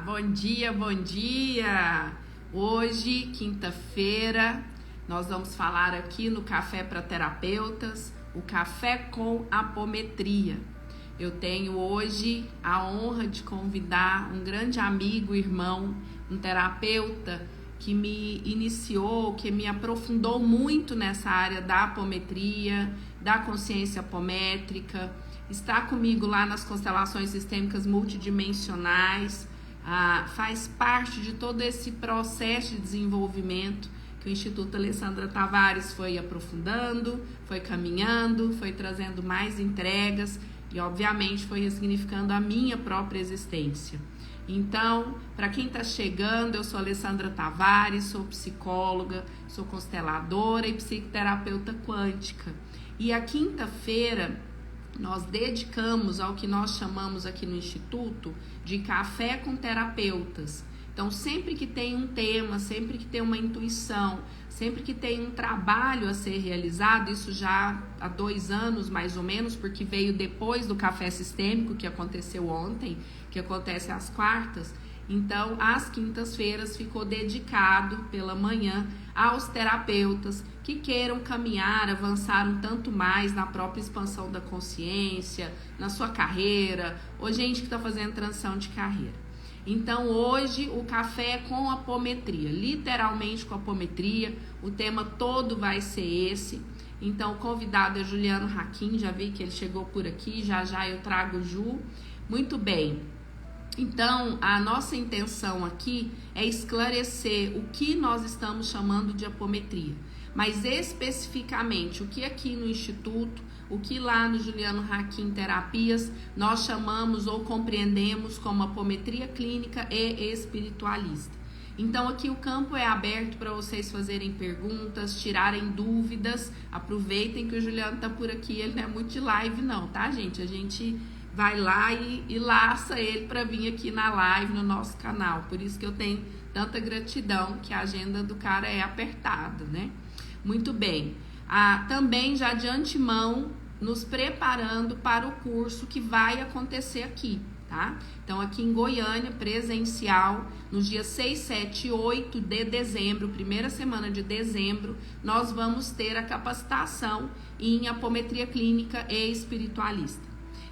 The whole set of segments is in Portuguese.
Bom dia, bom dia! Hoje, quinta-feira, nós vamos falar aqui no Café para Terapeutas, o Café com Apometria. Eu tenho hoje a honra de convidar um grande amigo, irmão, um terapeuta que me iniciou, que me aprofundou muito nessa área da apometria, da consciência apométrica. Está comigo lá nas constelações sistêmicas multidimensionais, faz parte de todo esse processo de desenvolvimento que o Instituto Alessandra Tavares foi aprofundando, foi caminhando, foi trazendo mais entregas e, obviamente, foi ressignificando a minha própria existência. Então, para quem está chegando, eu sou Alessandra Tavares, sou psicóloga, sou consteladora e psicoterapeuta quântica. E a quinta-feira nós dedicamos ao que nós chamamos aqui no Instituto de Café com Terapeutas. Então, sempre que tem um tema, sempre que tem uma intuição, sempre que tem um trabalho a ser realizado, isso já há 2 anos mais ou menos, porque veio depois do Café Sistêmico, que aconteceu ontem, que acontece às quartas. Então, às quintas-feiras ficou dedicado pela manhã aos terapeutas que queiram caminhar, avançar um tanto mais na própria expansão da consciência, na sua carreira, ou gente que está fazendo transição de carreira. Então, hoje o café é com apometria, literalmente com apometria, o tema todo vai ser esse. Então, o convidado é Juliano Hakim, já vi que ele chegou por aqui, já eu trago o Ju. Muito bem. Então, a nossa intenção aqui é esclarecer o que nós estamos chamando de apometria, mas especificamente o que aqui no Instituto, o que lá no Juliano Hakim Terapias nós chamamos ou compreendemos como apometria clínica e espiritualista. Então, aqui o campo é aberto para vocês fazerem perguntas, tirarem dúvidas. Aproveitem que o Juliano está por aqui, ele não é muito de live não, tá, gente? A gente vai lá e laça ele para vir aqui na live, no nosso canal. Por isso que eu tenho tanta gratidão, que a agenda do cara é apertada, né? Muito bem. Também já de antemão, nos preparando para o curso que vai acontecer aqui, tá? Então, aqui em Goiânia, presencial, nos dias 6, 7 e 8 de dezembro, primeira semana de dezembro, nós vamos ter a capacitação em apometria clínica e espiritualista.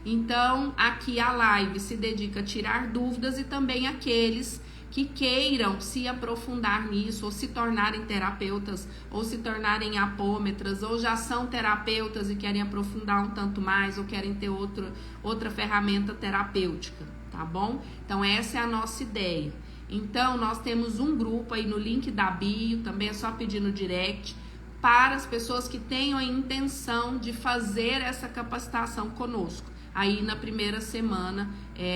Então, aqui a live se dedica a tirar dúvidas e também aqueles que queiram se aprofundar nisso, ou se tornarem terapeutas, ou se tornarem apômetras, ou já são terapeutas e querem aprofundar um tanto mais, ou querem ter outra ferramenta terapêutica, tá bom? Então, essa é a nossa ideia. Então, nós temos um grupo aí no link da bio, também é só pedir no direct, para as pessoas que tenham a intenção de fazer essa capacitação conosco, aí na primeira semana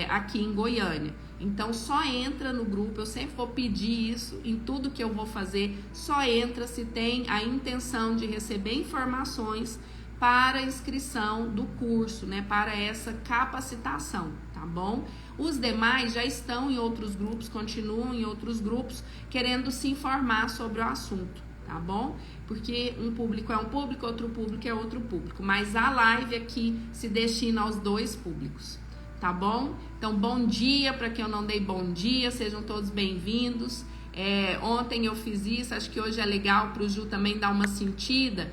aqui em Goiânia. Então, só entra no grupo, eu sempre vou pedir isso em tudo que eu vou fazer, só entra se tem a intenção de receber informações para a inscrição do curso, né, para essa capacitação, tá bom? Os demais já estão em outros grupos, continuam em outros grupos, querendo se informar sobre o assunto, tá bom? Porque um público é um público, outro público é outro público, mas a live aqui se destina aos 2 públicos, tá bom? Então, bom dia para quem eu não dei bom dia, sejam todos bem-vindos. Ontem eu fiz isso, acho que hoje é legal para o Ju também dar uma sentida.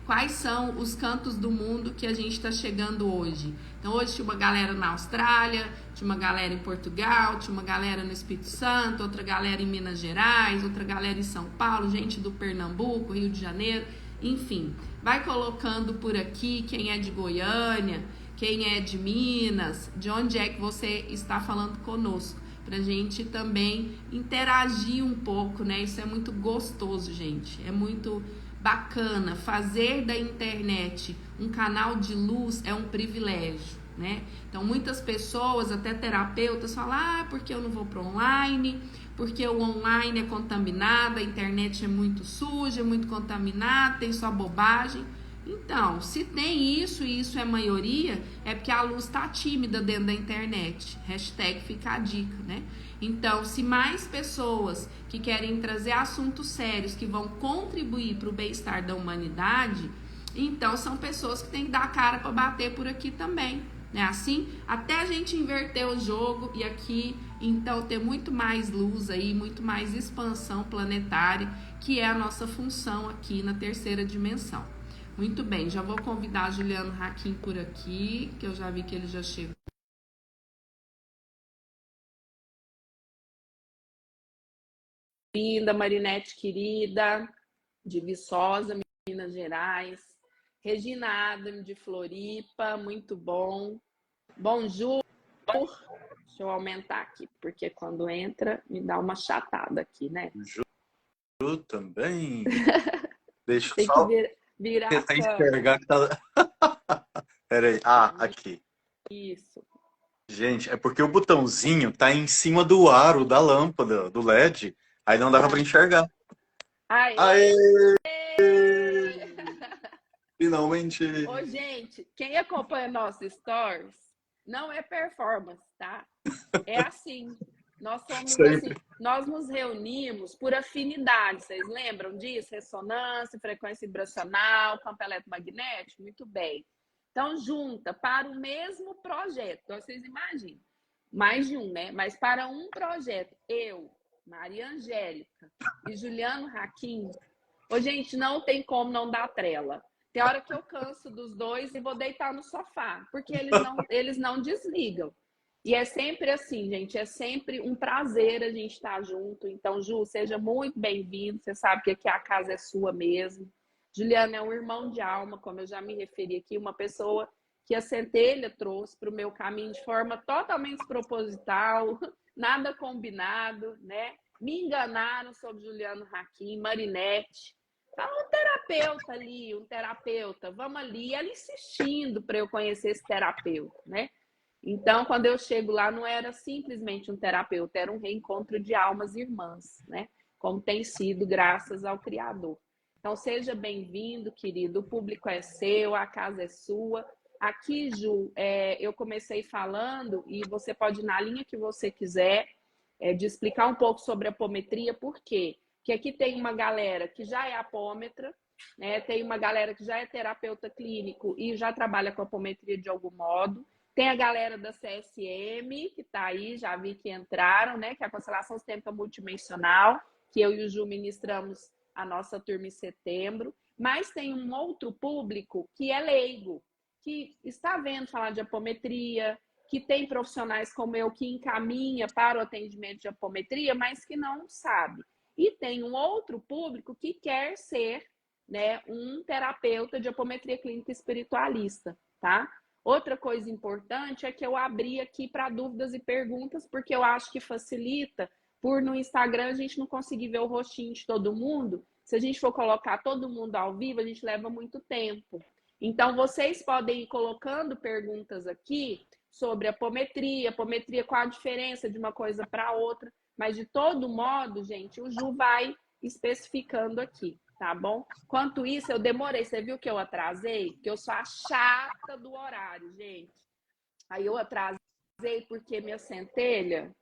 Quais são os cantos do mundo que a gente está chegando hoje? Então, hoje tinha uma galera na Austrália, tinha uma galera em Portugal, tinha uma galera no Espírito Santo, outra galera em Minas Gerais, outra galera em São Paulo, gente do Pernambuco, Rio de Janeiro, enfim. Vai colocando por aqui quem é de Goiânia, quem é de Minas, de onde é que você está falando conosco, pra gente também interagir um pouco, né? Isso é muito gostoso, gente, é muito bacana. Fazer da internet um canal de luz é um privilégio, né? Então, muitas pessoas, até terapeutas, falam, porque eu não vou para online, porque o online é contaminado, a internet é muito suja, é muito contaminada, tem só bobagem. Então, se tem isso e isso é maioria, é porque a luz está tímida dentro da internet. Hashtag fica a dica, né? Então, se mais pessoas que querem trazer assuntos sérios que vão contribuir para o bem-estar da humanidade, então são pessoas que têm que dar a cara para bater por aqui também, né? Assim, até a gente inverter o jogo e aqui, então, ter muito mais luz aí, muito mais expansão planetária, que é a nossa função aqui na terceira dimensão. Muito bem, já vou convidar Juliano Hakim por aqui, que eu já vi que ele já chegou. Linda, Marinete querida, de Viçosa, Minas Gerais. Regina Adam, de Floripa, muito bom. Bonjour. Deixa eu aumentar aqui, porque quando entra, me dá uma chatada aqui, né? Ju também. Deixa eu Tem só que virar a tentar câmera. enxergar que tá... Peraí. Ah, aqui. Isso. Gente, é porque o botãozinho tá em cima do aro da lâmpada, do LED. Aí não dava pra enxergar. Aê! Aê! Finalmente! Ô, gente, quem acompanha nossos stories não é performance, tá? É assim. Nós somos assim, Sempre. nós nos reunimos por afinidade. Vocês lembram disso? Ressonância, frequência vibracional, campo eletromagnético? Muito bem. Então, junta para o mesmo projeto. Então, vocês imaginam, mais de um, né? Mas para um projeto, eu, Maria Angélica e Juliano Hakim, ô, gente, não tem como não dar trela. Tem hora que eu canso dos dois e vou deitar no sofá, porque eles não desligam. E é sempre assim, gente, é sempre um prazer a gente estar junto. Então, Ju, seja muito bem-vindo. Você sabe que aqui a casa é sua mesmo. Juliana é um irmão de alma, como eu já me referi aqui, uma pessoa que a centelha trouxe para o meu caminho de forma totalmente desproposital, nada combinado, né? Me enganaram sobre Juliano Hakim, Marinette. Tá um terapeuta ali, um terapeuta, vamos ali. Ela insistindo para eu conhecer esse terapeuta, né? Então, quando eu chego lá, não era simplesmente um terapeuta, era um reencontro de almas irmãs, né? Como tem sido, graças ao Criador. Então, seja bem-vindo, querido. O público é seu, a casa é sua. Aqui, Ju, eu comecei falando, e você pode ir na linha que você quiser, de explicar um pouco sobre a apometria, por quê? Porque aqui tem uma galera que já é apômetra, né? Tem uma galera que já é terapeuta clínico e já trabalha com apometria de algum modo. Tem a galera da CSM, que está aí, já vi que entraram, né? Que é a Constelação Sistêmica Multidimensional, que eu e o Ju ministramos a nossa turma em setembro. Mas tem um outro público que é leigo, que está vendo falar de apometria, que tem profissionais como eu que encaminha para o atendimento de apometria, mas que não sabe. E tem um outro público que quer ser, né, um terapeuta de apometria clínica espiritualista, tá? Outra coisa importante é que eu abri aqui para dúvidas e perguntas, porque eu acho que facilita, por no Instagram a gente não conseguir ver o rostinho de todo mundo. Se a gente for colocar todo mundo ao vivo, a gente leva muito tempo. Então, vocês podem ir colocando perguntas aqui sobre apometria, qual a diferença de uma coisa para outra, mas de todo modo, gente, o Ju vai especificando aqui, tá bom? Quanto isso, eu demorei. Você viu que eu atrasei? Que eu sou a chata do horário, gente. Aí eu atrasei porque minha centelha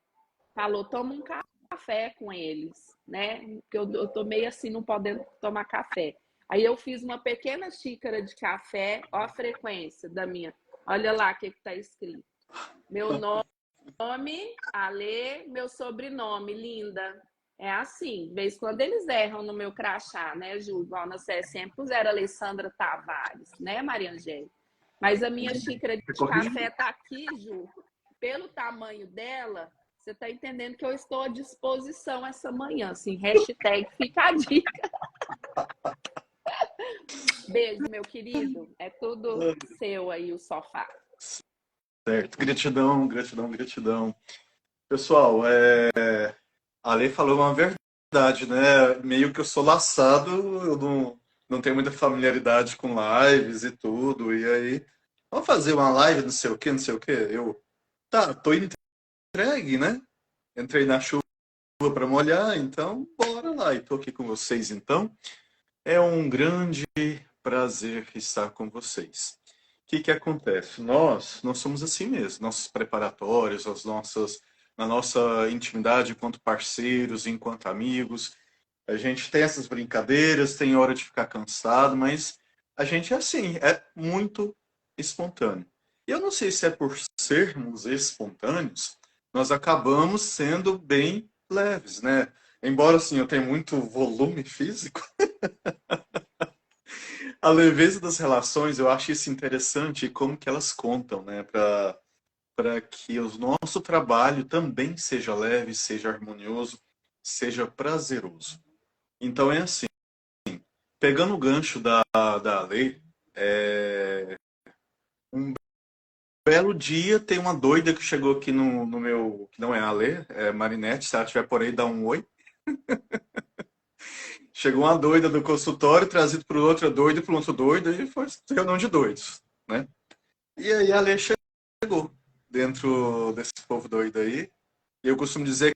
falou, toma um café com eles, né? Porque eu tô meio assim, não podendo tomar café. Aí eu fiz uma pequena xícara de café, ó a frequência da minha. Olha lá o que tá escrito. Meu nome, Ale, meu sobrenome, Linda. É assim, de vez quando eles erram no meu crachá, né, Ju? Igual na CSM puseram Alessandra Tavares, né, Maria Angélica? Mas a minha xícara de café tá aqui, Ju. Pelo tamanho dela, você tá entendendo que eu estou à disposição essa manhã, assim, hashtag fica a dica. Beijo, meu querido. É tudo seu aí, o sofá. Certo. Gratidão, gratidão, gratidão. Pessoal, a Lei falou uma verdade, né? Meio que eu sou laçado, eu não tenho muita familiaridade com lives e tudo. E aí, vamos fazer uma live, não sei o quê, não sei o quê. Tá, tô entregue, né? Entrei na chuva para molhar, então bora lá. E tô aqui com vocês, então. É um grande prazer estar com vocês. O que que acontece? Nós somos assim mesmo, nossos preparatórios, na nossa intimidade enquanto parceiros, enquanto amigos. A gente tem essas brincadeiras, tem hora de ficar cansado, mas a gente é assim, é muito espontâneo. Eu não sei se é por sermos espontâneos, nós acabamos sendo bem leves, né? Embora assim eu tenha muito volume físico, a leveza das relações eu acho isso interessante e como que elas contam, né? Para que o nosso trabalho também seja leve, seja harmonioso, seja prazeroso. Então é assim, pegando o gancho da lei, um belo dia tem uma doida que chegou aqui no meu, que não é a Lê, é Marinette, se ela estiver por aí, dá um oi. Chegou uma doida do consultório, trazido por outra doida e por outro doido, e foi reunião de doidos, né? E aí a Lê chegou dentro desse povo doido aí. E eu costumo dizer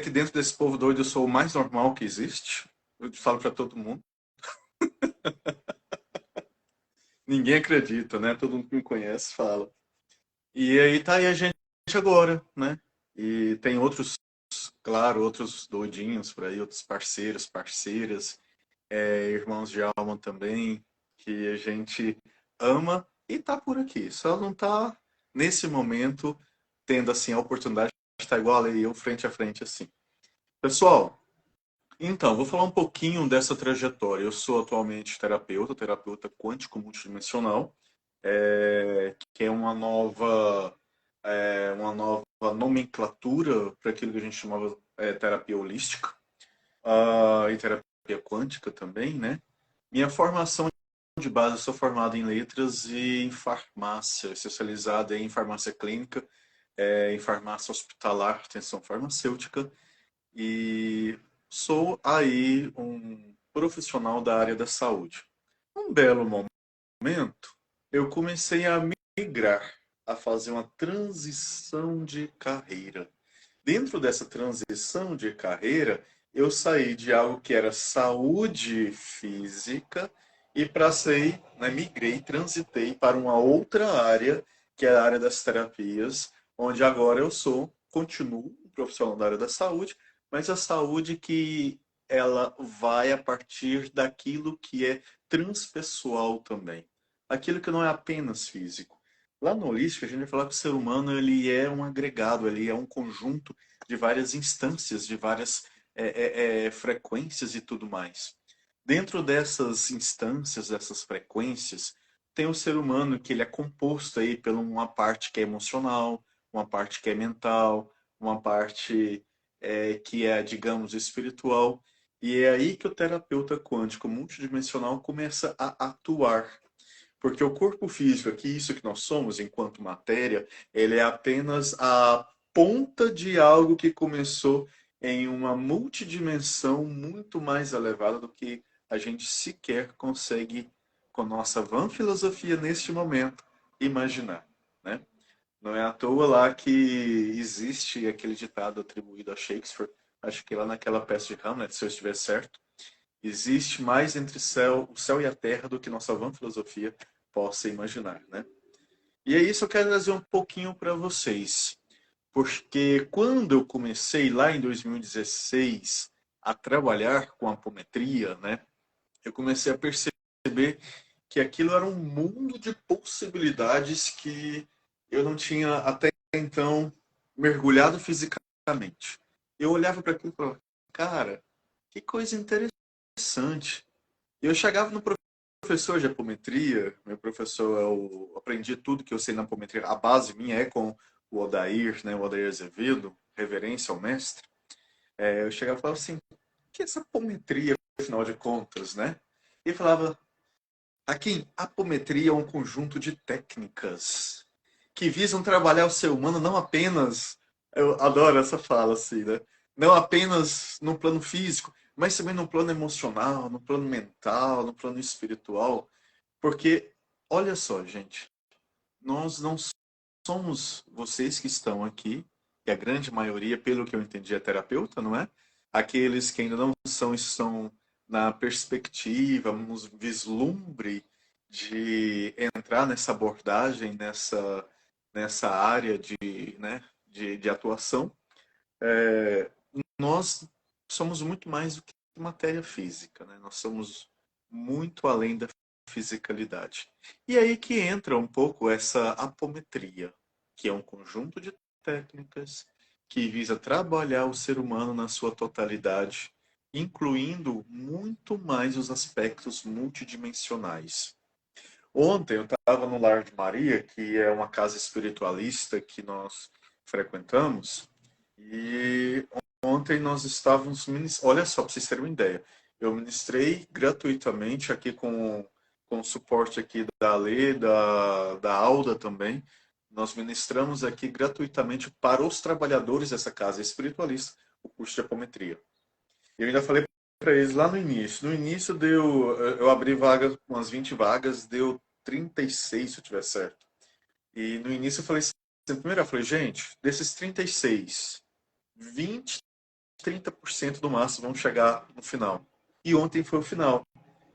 que dentro desse povo doido eu sou o mais normal que existe. Eu falo para todo mundo. Ninguém acredita, né? Todo mundo que me conhece fala. E aí tá aí a gente agora, né? E tem outros, claro, outros doidinhos por aí, outros parceiros, parceiras, irmãos de alma também, que a gente ama e tá por aqui. Só não tá, nesse momento, tendo assim a oportunidade de estar igual a eu, frente a frente assim. Pessoal, então, vou falar um pouquinho dessa trajetória. Eu sou atualmente terapeuta, terapeuta quântico multidimensional, que é uma nova nomenclatura para aquilo que a gente chamava terapia holística, e terapia quântica também, né? Minha formação de base, eu sou formado em letras e em farmácia, especializada em farmácia clínica, em farmácia hospitalar, atenção farmacêutica, e sou aí um profissional da área da saúde. Um belo momento, eu comecei a migrar, a fazer uma transição de carreira. Dentro dessa transição de carreira, eu saí de algo que era saúde física e passei, né, migrei, transitei para uma outra área, que é a área das terapias, onde agora eu continuo um profissional da área da saúde, mas a saúde que ela vai a partir daquilo que é transpessoal também. Aquilo que não é apenas físico. Lá no holístico, a gente vai falar que o ser humano ele é um agregado, ele é um conjunto de várias instâncias, de várias frequências e tudo mais. Dentro dessas instâncias, dessas frequências, tem o ser humano que ele é composto aí por uma parte que é emocional, uma parte que é mental, uma parte que é, digamos, espiritual. E é aí que o terapeuta quântico multidimensional começa a atuar. Porque o corpo físico aqui, isso que nós somos enquanto matéria, ele é apenas a ponta de algo que começou em uma multidimensão muito mais elevada do que a gente sequer consegue, com nossa vã filosofia neste momento, imaginar, né? Não é à toa lá que existe aquele ditado atribuído a Shakespeare, acho que lá naquela peça de Hamlet, se eu estiver certo, existe mais entre o céu e a terra do que nossa vã filosofia possa imaginar, né? E é isso que eu quero trazer um pouquinho para vocês. Porque quando eu comecei lá em 2016 a trabalhar com apometria, né, eu comecei a perceber que aquilo era um mundo de possibilidades que eu não tinha até então mergulhado fisicamente. Eu olhava para aquilo e falava, cara, que coisa interessante. E eu chegava no professor de apometria, meu professor, eu aprendi tudo que eu sei na apometria. A base minha é com o Odair, né, o Odair Azevedo, reverência ao mestre. Eu chegava e falava assim, o que é essa apometria, afinal de contas, né? E falava, aqui, apometria é um conjunto de técnicas que visam trabalhar o ser humano não apenas, eu adoro essa fala assim, né? Não apenas no plano físico, mas também no plano emocional, no plano mental, no plano espiritual. Porque, olha só, gente, nós não somos vocês que estão aqui, e a grande maioria, pelo que eu entendi, é terapeuta, não é? Aqueles que ainda não são, estão na perspectiva, nos vislumbre de entrar nessa abordagem, nessa área né, de atuação. Nós somos muito mais do que matéria física, né? Nós somos muito além da fisicalidade. E aí que entra um pouco essa apometria, que é um conjunto de técnicas que visa trabalhar o ser humano na sua totalidade, incluindo muito mais os aspectos multidimensionais. Ontem eu estava no Lar de Maria, que é uma casa espiritualista que nós frequentamos, e ontem nós estávamos, olha só, para vocês terem uma ideia, eu ministrei gratuitamente aqui com o suporte aqui da Ale, da Alda também, nós ministramos aqui gratuitamente para os trabalhadores dessa casa espiritualista o curso de apometria. Eu ainda falei para eles lá no início. No início eu abri vagas, umas 20 vagas, deu 36, se eu tiver certo. E no início eu falei assim, primeiro eu falei, gente, desses 36, 20, 30% do máximo vão chegar no final. E ontem foi o final.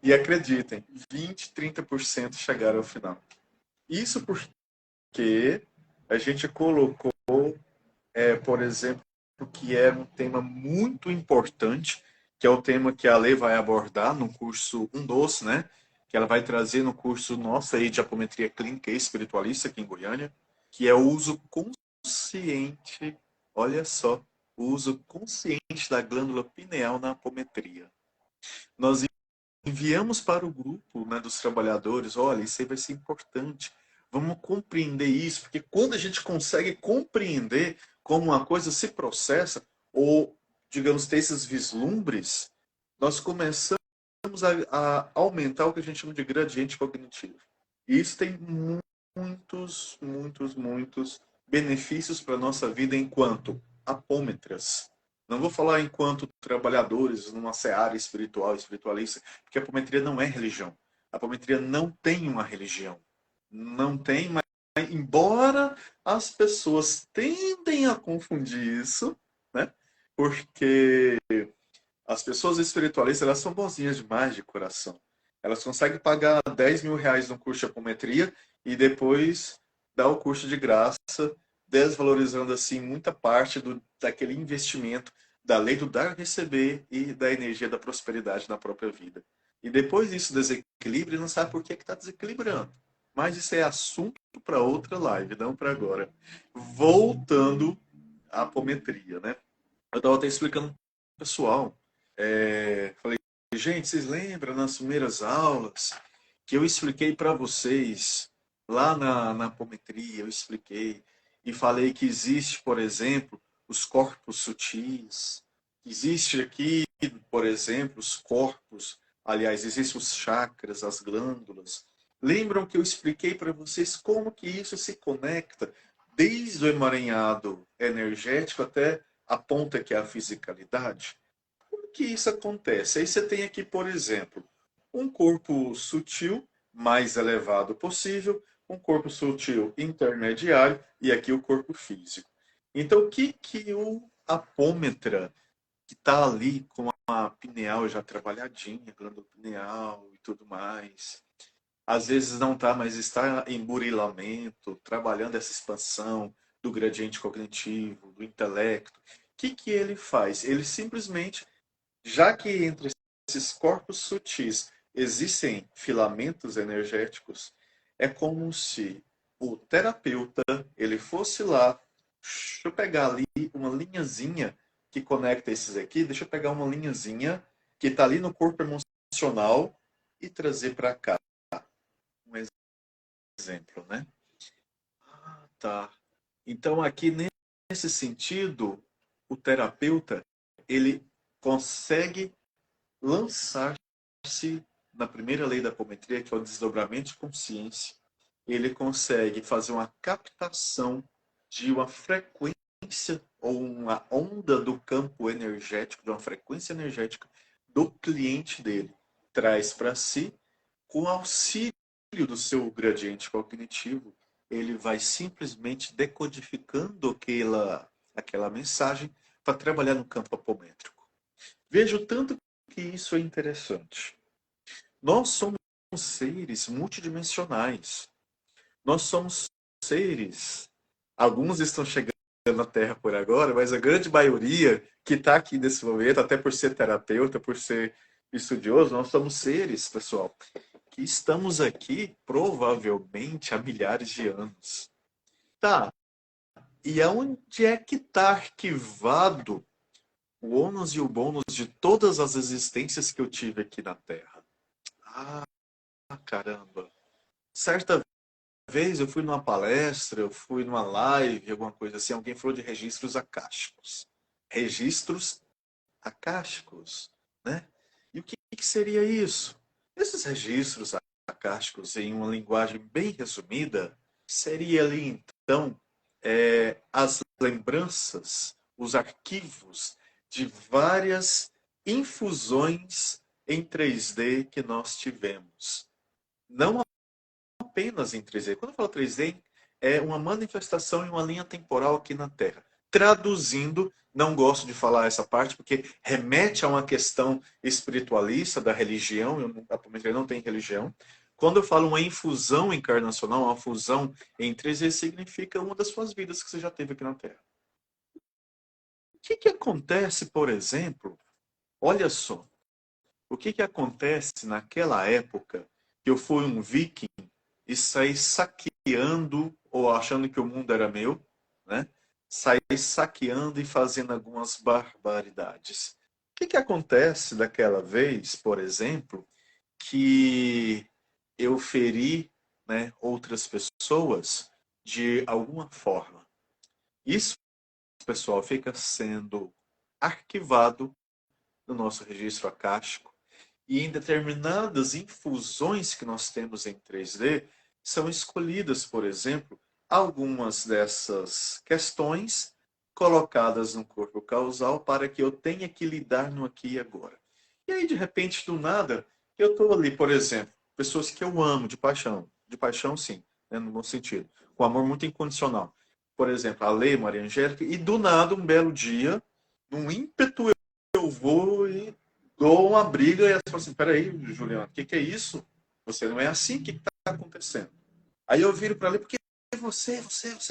E acreditem, 20, 30% chegaram ao final. Isso porque a gente colocou, por exemplo, que é um tema muito importante, que é o tema que a Lei vai abordar no curso 1 né? Que ela vai trazer no curso nosso aí de apometria clínica e espiritualista aqui em Goiânia, que é o uso consciente, olha só, o uso consciente da glândula pineal na apometria. Nós enviamos para o grupo, né, dos trabalhadores, olha, isso aí vai ser importante, vamos compreender isso, porque quando a gente consegue compreender como uma coisa se processa, ou, digamos, ter esses vislumbres, nós começamos a aumentar o que a gente chama de gradiente cognitivo. E isso tem muitos benefícios para a nossa vida enquanto apômetras. Não vou falar enquanto trabalhadores numa seara espiritual, espiritualista, porque a apometria não é religião. A apometria não tem uma religião. Não tem, mas embora as pessoas tendem a confundir isso, né? Porque as pessoas espiritualistas, elas são bonzinhas demais de coração. Elas conseguem pagar 10 mil reais no curso de apometria e depois dar o curso de graça, desvalorizando assim muita parte daquele investimento da lei do dar e receber e da energia da prosperidade na própria vida. E depois isso desequilibra e não sabe por que está desequilibrando. Mas isso é assunto para outra live, não para agora. Voltando à apometria, né? Eu estava até explicando para o pessoal. Falei, gente, vocês lembram nas primeiras aulas que eu expliquei para vocês lá na apometria, eu expliquei e falei que existe, por exemplo, os corpos sutis, existe aqui, por exemplo, os corpos, aliás, existem os chakras, as glândulas. Lembram que eu expliquei para vocês como que isso se conecta desde o emaranhado energético até a ponta que é a fisicalidade? Como que isso acontece? Aí você tem aqui, por exemplo, um corpo sutil, mais elevado possível, um corpo sutil intermediário e aqui o corpo físico. Então, o que o apômetra, que está ali com a pineal já trabalhadinha, glândula pineal e tudo mais, às vezes não está, mas está em burilamento, trabalhando essa expansão do gradiente cognitivo, do intelecto. O que ele faz? Ele simplesmente, já que entre esses corpos sutis existem filamentos energéticos, é como se o terapeuta ele fosse lá, deixa eu pegar ali uma linhazinha que conecta esses aqui, deixa eu pegar uma linhazinha que está ali no corpo emocional e trazer para cá. Um exemplo, né? Ah, tá. Então aqui nesse sentido, o terapeuta ele consegue lançar-se na primeira lei da apometria, que é o desdobramento de consciência. Ele consegue fazer uma captação de uma frequência ou uma onda do campo energético, de uma frequência energética do cliente dele. Traz para si, com auxílio do seu gradiente cognitivo, ele vai simplesmente decodificando aquela mensagem para trabalhar no campo apométrico. Veja o tanto que isso é interessante. Nós somos seres multidimensionais. Nós somos seres. Alguns estão chegando na Terra por agora, mas a grande maioria que está aqui nesse momento, até por ser terapeuta, por ser estudioso, nós somos seres, pessoal, que estamos aqui provavelmente há milhares de anos. Tá, e aonde é que está arquivado o ônus e o bônus de todas as existências que eu tive aqui na Terra? Ah, caramba. Certa vez eu fui numa palestra, eu fui numa live, alguma coisa assim, alguém falou de registros acásticos. Registros acásticos, né? E o que seria isso? Esses registros acásticos, em uma linguagem bem resumida, seria ali então as lembranças, os arquivos de várias infusões em 3D que nós tivemos. Não apenas em 3D. Quando eu falo 3D, é uma manifestação em uma linha temporal aqui na Terra. Traduzindo, não gosto de falar essa parte porque remete a uma questão espiritualista da religião. A apometria não tem religião. Quando eu falo uma infusão encarnacional, uma fusão em 3D, significa uma das suas vidas que você já teve aqui na Terra. O que acontece, por exemplo, olha só, o que acontece naquela época que eu fui um viking e saí saqueando, ou achando que o mundo era meu, né? Saí saqueando e fazendo algumas barbaridades. O que acontece daquela vez, por exemplo, que eu feri, né, outras pessoas de alguma forma? Isso, pessoal, fica sendo arquivado no nosso registro acástico e em determinadas infusões que nós temos em 3D, são escolhidas, por exemplo, algumas dessas questões colocadas no corpo causal para que eu tenha que lidar no aqui e agora. E aí, de repente, do nada, eu estou ali, por exemplo, pessoas que eu amo de paixão sim, né, no bom sentido, com amor muito incondicional. Por exemplo, a Lei, Maria Angélica, e do nada, um belo dia, num ímpeto, eu vou e dou uma briga e elas falam assim, peraí, Juliano, o que é isso? Você não é assim, o que está acontecendo? Aí eu viro para ela, porque você,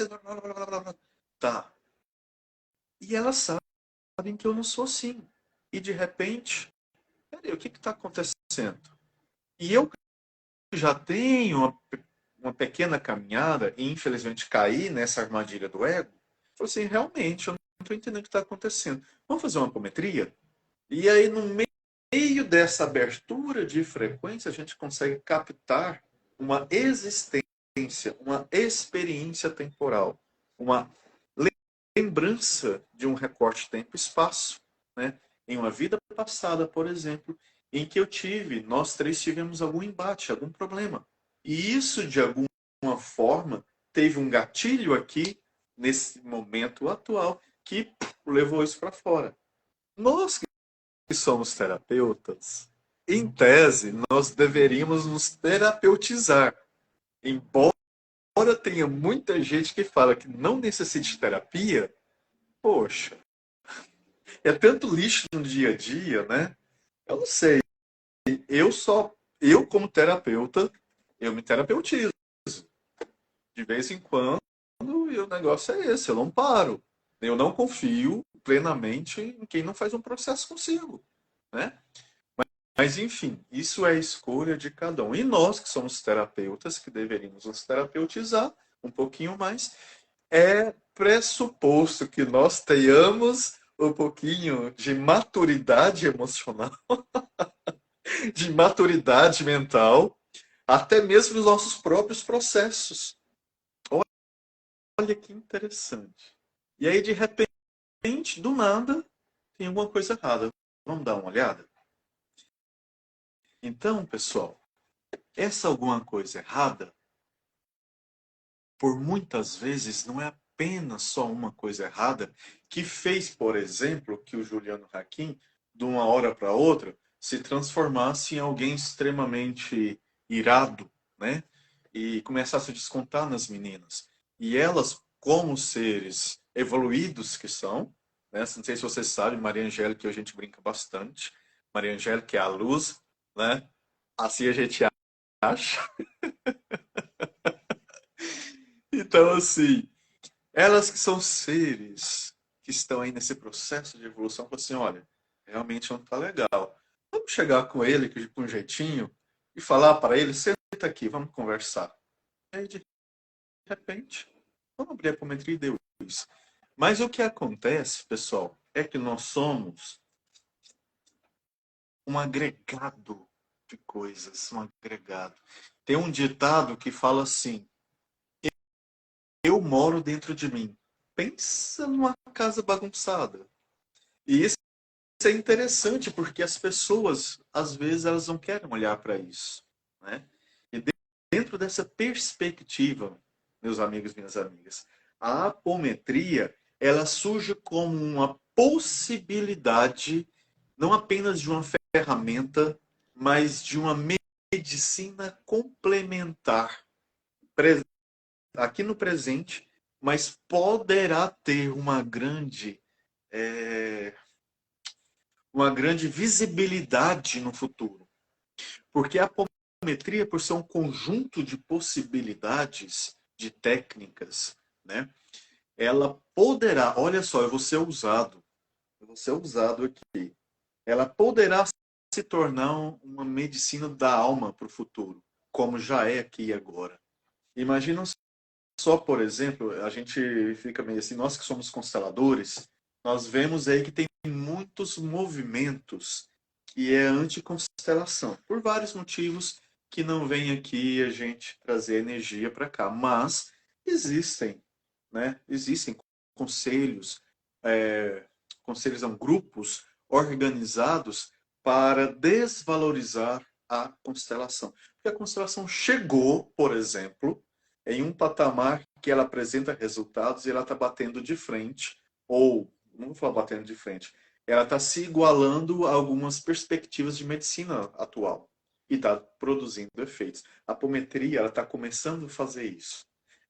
blá, blá, blá, blá, blá. Tá. E elas sabem que eu não sou assim. E de repente, peraí, o que está acontecendo? E eu já tenho uma pequena caminhada e infelizmente caí nessa armadilha do ego, falei assim, realmente, eu não estou entendendo o que está acontecendo. Vamos fazer uma apometria? E aí, no meio dessa abertura de frequência, a gente consegue captar uma existência, uma experiência temporal, uma lembrança de um recorte tempo-espaço, né? Em uma vida passada, por exemplo, em que nós três tivemos algum embate, algum problema. E isso, de alguma forma, teve um gatilho aqui, nesse momento atual, que levou isso para fora. Nós que somos terapeutas, em tese, nós deveríamos nos terapeutizar. Embora tenha muita gente que fala que não necessita de terapia, poxa, é tanto lixo no dia a dia, né? Eu não sei. Eu como terapeuta, eu me terapeutizo. De vez em quando, e o negócio é esse, eu não paro. Eu não confio plenamente em quem não faz um processo consigo, né? Mas, enfim, isso é a escolha de cada um. E nós, que somos terapeutas, que deveríamos nos terapeutizar um pouquinho mais, é pressuposto que nós tenhamos um pouquinho de maturidade emocional, de maturidade mental, até mesmo nos nossos próprios processos. Olha que interessante. E aí, de repente, do nada, tem alguma coisa errada. Vamos dar uma olhada? Então, pessoal, essa alguma coisa errada, por muitas vezes, não é apenas só uma coisa errada que fez, por exemplo, que o Juliano Hakim, de uma hora para outra, se transformasse em alguém extremamente irado, né? E começasse a descontar nas meninas. E elas, como seres evoluídos que são, né? Não sei se vocês sabem, Maria Angélica, que a gente brinca bastante. Maria Angélica é a luz, né? Assim a gente acha. Então, assim, elas que são seres que estão aí nesse processo de evolução, falam assim, olha, realmente não tá legal. Vamos chegar com ele com um jeitinho e falar para ele, senta aqui, vamos conversar. E aí, de repente, vamos abrir a apometria e deu isso. Mas o que acontece, pessoal, é que nós somos um agregado de coisas, um agregado. Tem um ditado que fala assim: eu moro dentro de mim. Pensa numa casa bagunçada. E isso é interessante porque as pessoas, às vezes, elas não querem olhar para isso, né? E dentro dessa perspectiva, meus amigos e minhas amigas, a apometria, ela surge como uma possibilidade, não apenas de uma ferramenta, mas de uma medicina complementar aqui no presente, mas poderá ter é, uma grande visibilidade no futuro. Porque a apometria, por ser um conjunto de possibilidades, de técnicas, né? Ela poderá, olha só, eu vou ser usado aqui. Ela poderá se tornar uma medicina da alma para o futuro, como já é aqui e agora. Imagina só, por exemplo, a gente fica meio assim, nós que somos consteladores, nós vemos aí que tem muitos movimentos que é anticonstelação, por vários motivos que não vem aqui a gente trazer energia para cá, mas existem, né? Existem conselhos, conselhos não, grupos organizados para desvalorizar a constelação. Porque a constelação chegou, por exemplo, em um patamar que ela apresenta resultados e ela está batendo de frente, ou, não vou falar batendo de frente, ela está se igualando a algumas perspectivas de medicina atual e está produzindo efeitos. A apometria, ela está começando a fazer isso.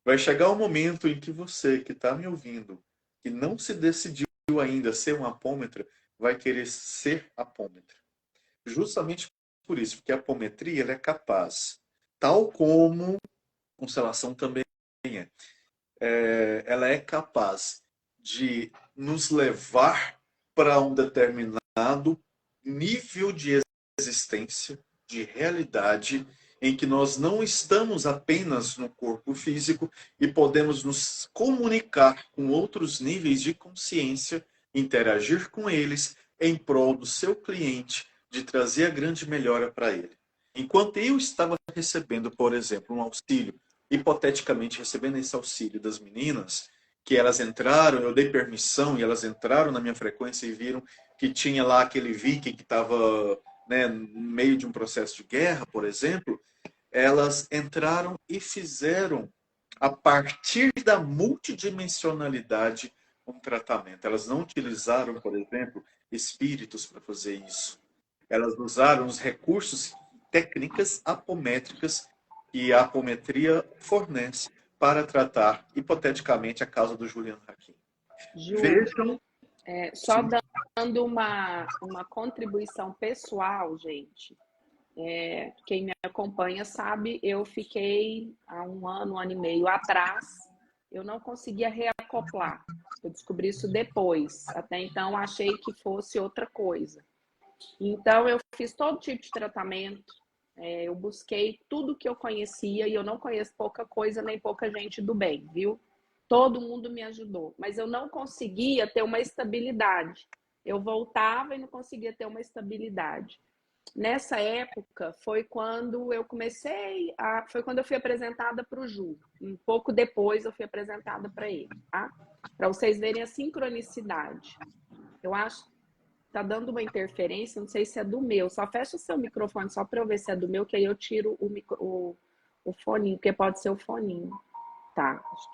Vai chegar um momento em que você, que está me ouvindo, que não se decidiu ainda ser um apômetra, vai querer ser apômetra. Justamente por isso, porque a apometria ela é capaz, tal como constelação também ela é capaz de nos levar para um determinado nível de existência, de realidade, em que nós não estamos apenas no corpo físico e podemos nos comunicar com outros níveis de consciência, interagir com eles em prol do seu cliente, de trazer a grande melhora para ele. Enquanto eu estava recebendo, por exemplo, um auxílio, hipoteticamente recebendo esse auxílio das meninas, que elas entraram, eu dei permissão e elas entraram na minha frequência e viram que tinha lá aquele viking que estava, né, no meio de um processo de guerra, por exemplo, elas entraram e fizeram, a partir da multidimensionalidade, um tratamento. Elas não utilizaram, por exemplo, espíritos para fazer isso. Elas usaram os recursos, técnicas apométricas que a apometria fornece para tratar, hipoteticamente, a causa do Juliano Hakim. Ju, Vejam. só dando uma contribuição pessoal, gente. Quem me acompanha sabe, eu fiquei há um ano e meio atrás, eu não conseguia reacoplar. Eu descobri isso depois. Até então, achei que fosse outra coisa. Então, eu fiz todo tipo de tratamento, eu busquei tudo que eu conhecia, e eu não conheço pouca coisa nem pouca gente do bem, viu? Todo mundo me ajudou, mas eu não conseguia ter uma estabilidade. Eu voltava e não conseguia ter uma estabilidade. Nessa época foi quando eu foi quando eu fui apresentada para o Ju. Um pouco depois eu fui apresentada para ele, tá? Para vocês verem a sincronicidade. Eu acho que tá dando uma interferência, não sei se é do meu. Só fecha o seu microfone só para eu ver se é do meu, que aí eu tiro o foninho, porque pode ser o foninho. Tá, acho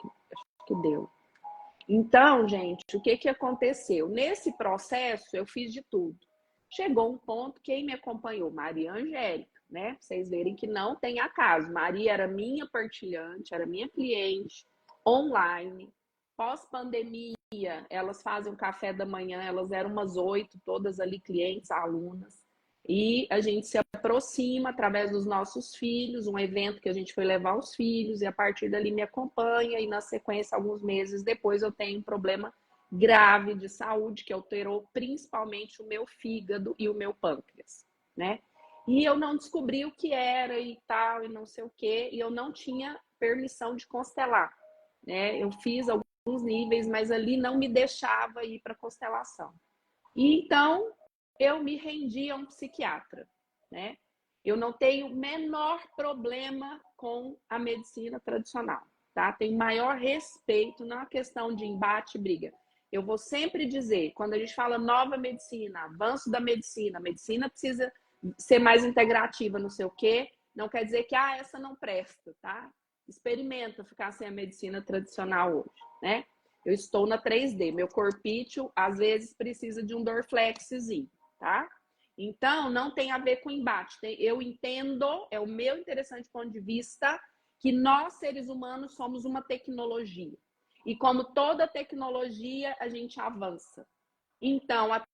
que deu. Então, gente, o que aconteceu? Nesse processo, eu fiz de tudo. Chegou um ponto, quem me acompanhou? Maria Angélica, né? Pra vocês verem que não tem acaso. Maria era minha partilhante, era minha cliente, online. Pós-pandemia, elas fazem um café da manhã, elas eram umas 8, todas ali clientes, alunas. E a gente se aproxima através dos nossos filhos, um evento que a gente foi levar os filhos, e a partir dali me acompanha, e na sequência, alguns meses depois, eu tenho um problema grave de saúde, que alterou principalmente o meu fígado e o meu pâncreas, né? E eu não descobri o que era e tal, e não sei o quê, e eu não tinha permissão de constelar, né? Eu fiz alguns níveis, mas ali não me deixava ir para constelação. E então eu me rendi a um psiquiatra, né? Eu não tenho o menor problema com a medicina tradicional, tá? Tenho maior respeito, não é questão de embate e briga. Eu vou sempre dizer, quando a gente fala nova medicina, avanço da medicina, a medicina precisa ser mais integrativa, não sei o quê, não quer dizer que essa não presta, tá? Experimenta ficar sem a medicina tradicional hoje, né? Eu estou na 3D, meu corpício às vezes precisa de um Dorflexzinho, tá? Então, não tem a ver com embate. Eu entendo, é o meu interessante ponto de vista, que nós, seres humanos, somos uma tecnologia. E como toda tecnologia, a gente avança. Então, a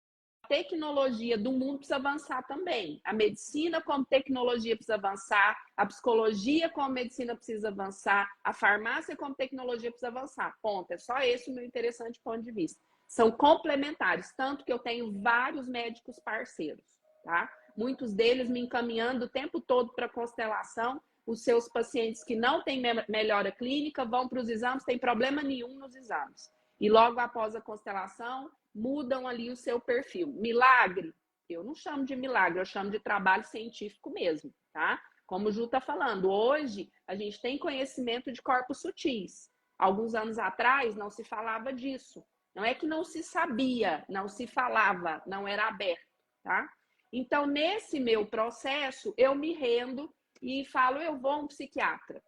tecnologia do mundo precisa avançar também. A medicina como tecnologia precisa avançar, a psicologia como medicina precisa avançar, a farmácia como tecnologia precisa avançar. Ponto. É só esse o meu interessante ponto de vista. São complementares, tanto que eu tenho vários médicos parceiros, tá? Muitos deles me encaminhando o tempo todo para constelação. Os seus pacientes que não têm melhora clínica vão para os exames, tem problema nenhum nos exames. E logo após a constelação, mudam ali o seu perfil. Milagre? Eu não chamo de milagre, eu chamo de trabalho científico mesmo, tá? Como o Ju está falando, hoje a gente tem conhecimento de corpos sutis. Alguns anos atrás não se falava disso. Não é que não se sabia, não se falava, não era aberto, tá? Então, nesse meu processo, eu me rendo e falo, eu vou a um psiquiatra.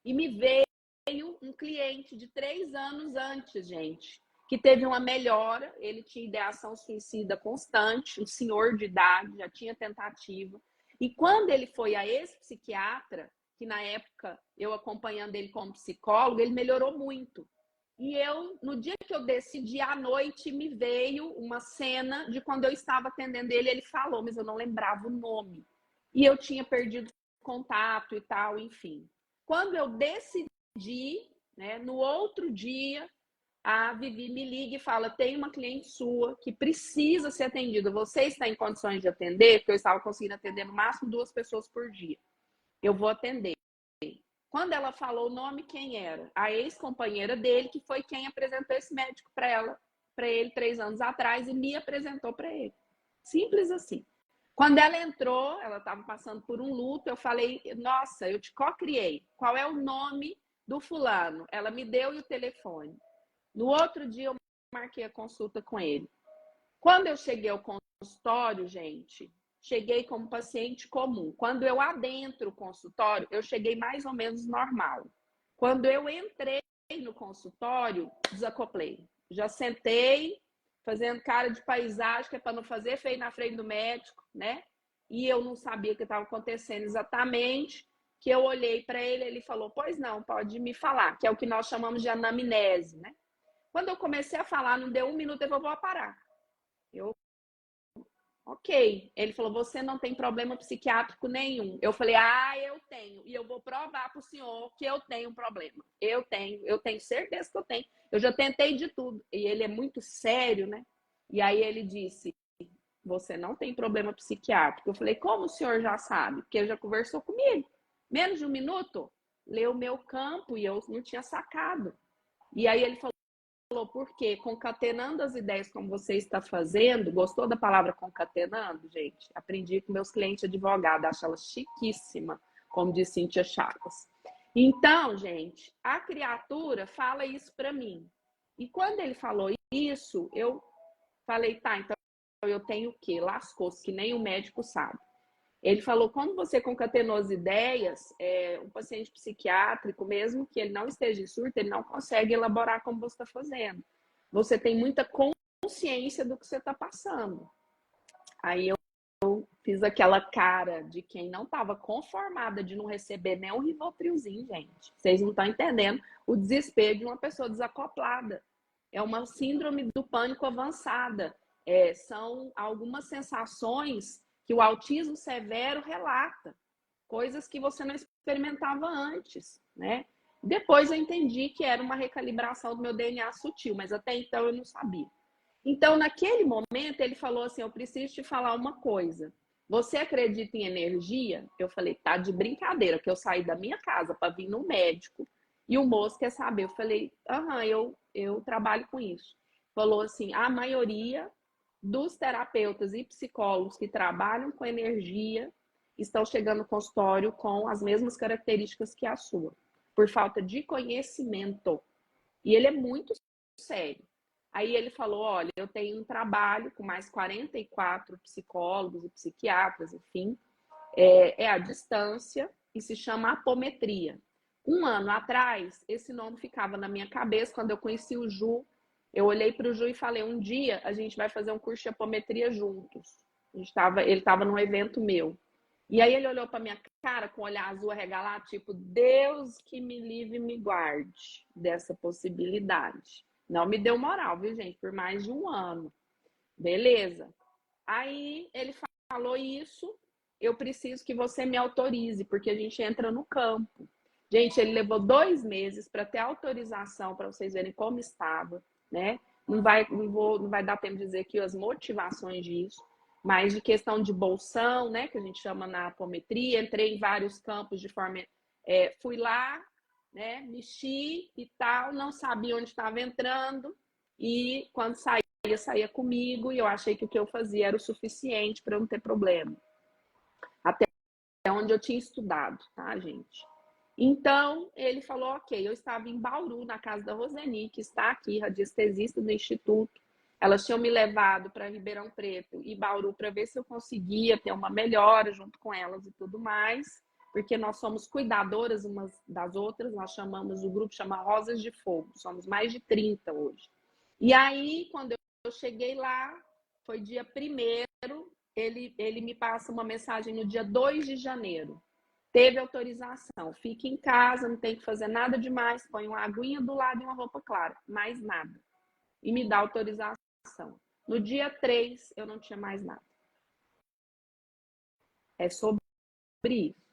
E me veio um cliente de 3 anos antes, gente, que teve uma melhora, ele tinha ideação suicida constante, um senhor de idade, já tinha tentativa. E quando ele foi a esse psiquiatra, que na época eu acompanhando ele como psicólogo, ele melhorou muito. E eu, no dia que eu decidi, à noite, me veio uma cena de quando eu estava atendendo ele, ele falou, mas eu não lembrava o nome. E eu tinha perdido contato e tal, enfim. Quando eu decidi, né, no outro dia, a Vivi me liga e fala, tem uma cliente sua que precisa ser atendida. Você está em condições de atender? Porque eu estava conseguindo atender no máximo 2 pessoas por dia. Eu vou atender. Quando ela falou o nome, quem era? A ex-companheira dele, que foi quem apresentou esse médico para ele 3 anos atrás e me apresentou para ele. Simples assim. Quando ela entrou, ela estava passando por um luto, eu falei, nossa, eu te co-criei. Qual é o nome do fulano? Ela me deu o telefone. No outro dia, eu marquei a consulta com ele. Quando eu cheguei ao consultório, gente, cheguei como paciente comum. Quando eu adentro o consultório, eu cheguei mais ou menos normal. Quando eu entrei no consultório, desacoplei. Já sentei, fazendo cara de paisagem, que é para não fazer feio na frente do médico, né? E eu não sabia o que estava acontecendo exatamente, que eu olhei para ele, ele falou, pois não, pode me falar, que é o que nós chamamos de anamnese, né? Quando eu comecei a falar, não deu 1 minuto, eu vou parar. Ok. Ele falou, você não tem problema psiquiátrico nenhum. Eu falei, eu tenho. E eu vou provar para o senhor que eu tenho um problema. Eu tenho certeza que eu tenho. Eu já tentei de tudo. E ele é muito sério, né? E aí ele disse, você não tem problema psiquiátrico. Eu falei, como o senhor já sabe? Porque ele já conversou comigo. Menos de 1 minuto, leu o meu campo e eu não tinha sacado. E aí ele falou, porque concatenando as ideias como você está fazendo, gostou da palavra concatenando, gente? Aprendi com meus clientes advogados, acho ela chiquíssima, como diz Cíntia Chagas. Então, gente, a criatura fala isso para mim. E quando ele falou isso, eu falei, tá, então eu tenho o quê? Lascou-se, que nem o médico sabe. Ele falou, quando você concatenou as ideias, um paciente psiquiátrico, mesmo que ele não esteja em surto, ele não consegue elaborar como você está fazendo. Você tem muita consciência do que você está passando. Aí eu fiz aquela cara de quem não estava conformada de não receber nem um Rivotrilzinho, gente. Vocês não estão entendendo o desespero de uma pessoa desacoplada. É uma síndrome do pânico avançada. São algumas sensações que o autismo severo relata, coisas que você não experimentava antes, né? Depois eu entendi que era uma recalibração do meu DNA sutil, mas até então eu não sabia. Então, naquele momento, ele falou assim, eu preciso te falar uma coisa. Você acredita em energia? Eu falei, tá de brincadeira, que eu saí da minha casa para vir no médico e o moço quer saber. Eu falei, aham, eu trabalho com isso. Falou assim, a maioria dos terapeutas e psicólogos que trabalham com energia estão chegando no consultório com as mesmas características que a sua, por falta de conhecimento. E ele é muito sério. Aí ele falou, olha, eu tenho um trabalho com mais 44 psicólogos e psiquiatras, enfim, é à distância e se chama apometria. Um ano atrás, esse nome ficava na minha cabeça. Quando eu conheci o Ju, eu olhei para o Ju e falei, um dia a gente vai fazer um curso de apometria juntos. Ele estava num evento meu. E aí ele olhou para minha cara com o olhar azul arregalado, tipo, Deus que me livre e me guarde dessa possibilidade. Não me deu moral, viu, gente? Por mais de um ano. Beleza. Aí ele falou isso, eu preciso que você me autorize, porque a gente entra no campo. Gente, ele levou 2 meses para ter autorização, para vocês verem como estava, né? Não vai dar tempo de dizer aqui as motivações disso, mas de questão de bolsão, né? Que a gente chama na apometria. Entrei em vários campos de forma. Fui lá, né? Mexi e tal, não sabia onde estava entrando, e quando saía comigo, e eu achei que o que eu fazia era o suficiente para eu não ter problema. Até onde eu tinha estudado, tá, gente? Então, ele falou, ok, eu estava em Bauru, na casa da Roseni, que está aqui, radiestesista do Instituto. Elas tinham me levado para Ribeirão Preto e Bauru para ver se eu conseguia ter uma melhora junto com elas e tudo mais, porque nós somos cuidadoras umas das outras, nós chamamos, o grupo chama Rosas de Fogo, somos mais de 30 hoje. E aí, quando eu cheguei lá, foi dia 1º, ele me passa uma mensagem no dia 2 de janeiro. Teve autorização, fique em casa, não tem que fazer nada demais, põe uma aguinha do lado e uma roupa clara, mais nada. E me dá autorização. No dia 3, eu não tinha mais nada. É sobre isso.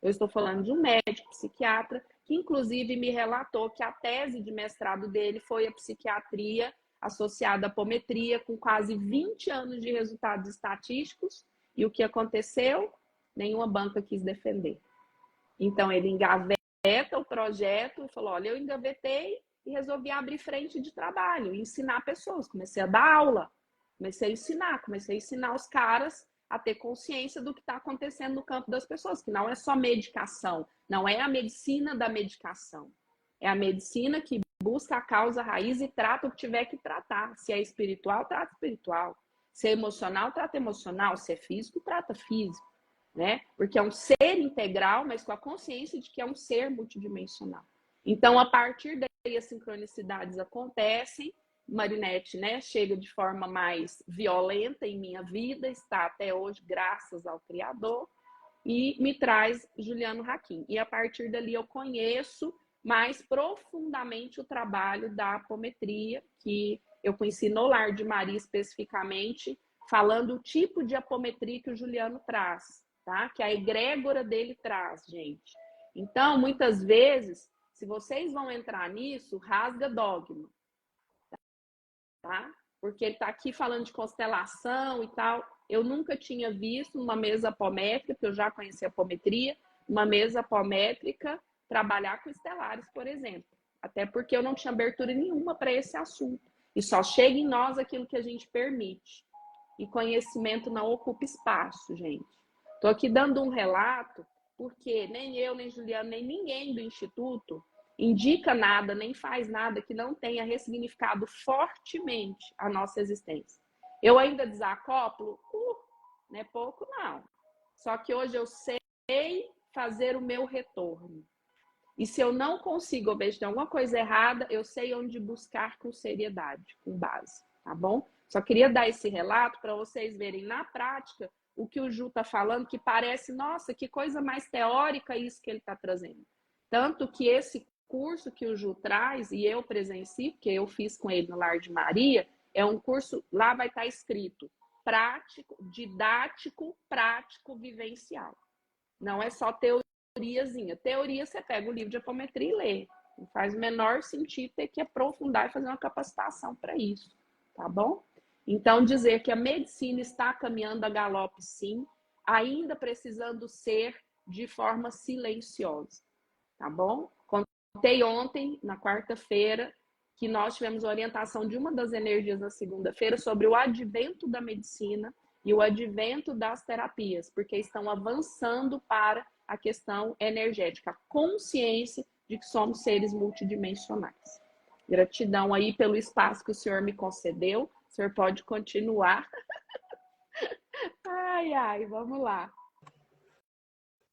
Eu estou falando de um médico psiquiatra que, inclusive, me relatou que a tese de mestrado dele foi a psiquiatria associada à apometria, com quase 20 anos de resultados estatísticos. E o que aconteceu? Nenhuma banca quis defender. Então, ele engaveta o projeto e falou, olha, eu engavetei e resolvi abrir frente de trabalho, ensinar pessoas. Comecei a dar aula, comecei a ensinar os caras a ter consciência do que está acontecendo no campo das pessoas, que não é só medicação, não é a medicina da medicação. É a medicina que busca a causa raiz e trata o que tiver que tratar. Se é espiritual, trata espiritual. Se é emocional, trata emocional. Se é físico, trata físico. Né? Porque é um ser integral, mas com a consciência de que é um ser multidimensional. Então, a partir daí, as sincronicidades acontecem. Marinette, né, chega de forma mais violenta em minha vida, está até hoje, graças ao Criador, e me traz Juliano Hakim. E a partir dali eu conheço mais profundamente o trabalho da apometria, que eu conheci no Lar de Maria especificamente, falando o tipo de apometria que o Juliano traz, tá? Que a egrégora dele traz, gente. Então, muitas vezes, se vocês vão entrar nisso, rasga dogma, tá? Porque ele está aqui falando de constelação e tal. Eu nunca tinha visto numa mesa apométrica, porque eu já conhecia a apometria, uma mesa apométrica trabalhar com estelares, por exemplo. Até porque eu não tinha abertura nenhuma para esse assunto. E só chega em nós aquilo que a gente permite. E conhecimento não ocupa espaço, gente. Estou aqui dando um relato, porque nem eu, nem Juliano, nem ninguém do Instituto indica nada, nem faz nada que não tenha ressignificado fortemente a nossa existência. Eu ainda desacoplo? Não é pouco, não. Só que hoje eu sei fazer o meu retorno. E se eu não consigo, ou vejo que tem alguma coisa errada, eu sei onde buscar com seriedade, com base, tá bom? Só queria dar esse relato para vocês verem na prática o que o Ju está falando, que parece, nossa, que coisa mais teórica isso que ele está trazendo. Tanto que esse curso que o Ju traz, e eu presencio, porque eu fiz com ele no Lar de Maria, é um curso, lá vai estar escrito, prático, didático, prático, vivencial. Não é só teoriazinha. Teoria, você pega o livro de apometria e lê. Não faz o menor sentido ter que aprofundar e fazer uma capacitação para isso, tá bom? Então, dizer que a medicina está caminhando a galope, sim. ainda precisando ser de forma silenciosa, tá bom? Contei ontem, na quarta-feira, que nós tivemos a orientação de uma das energias na segunda-feira sobre o advento da medicina e o advento das terapias, porque estão avançando para a questão energética, a consciência de que somos seres multidimensionais. Gratidão aí pelo espaço que o senhor me concedeu. O senhor pode continuar. Ai, vamos lá.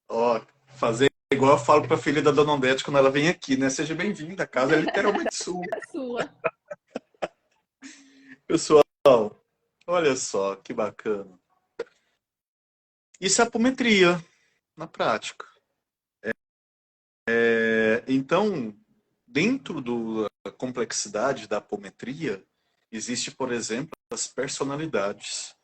Ó, fazer igual eu falo pra filha da Dona Odete quando ela vem aqui, né? Seja bem-vinda, a casa é literalmente sua. É sua. Pessoal, olha só que bacana. Isso é apometria na prática. Então, dentro da complexidade da apometria, existe, por exemplo, as personalidades.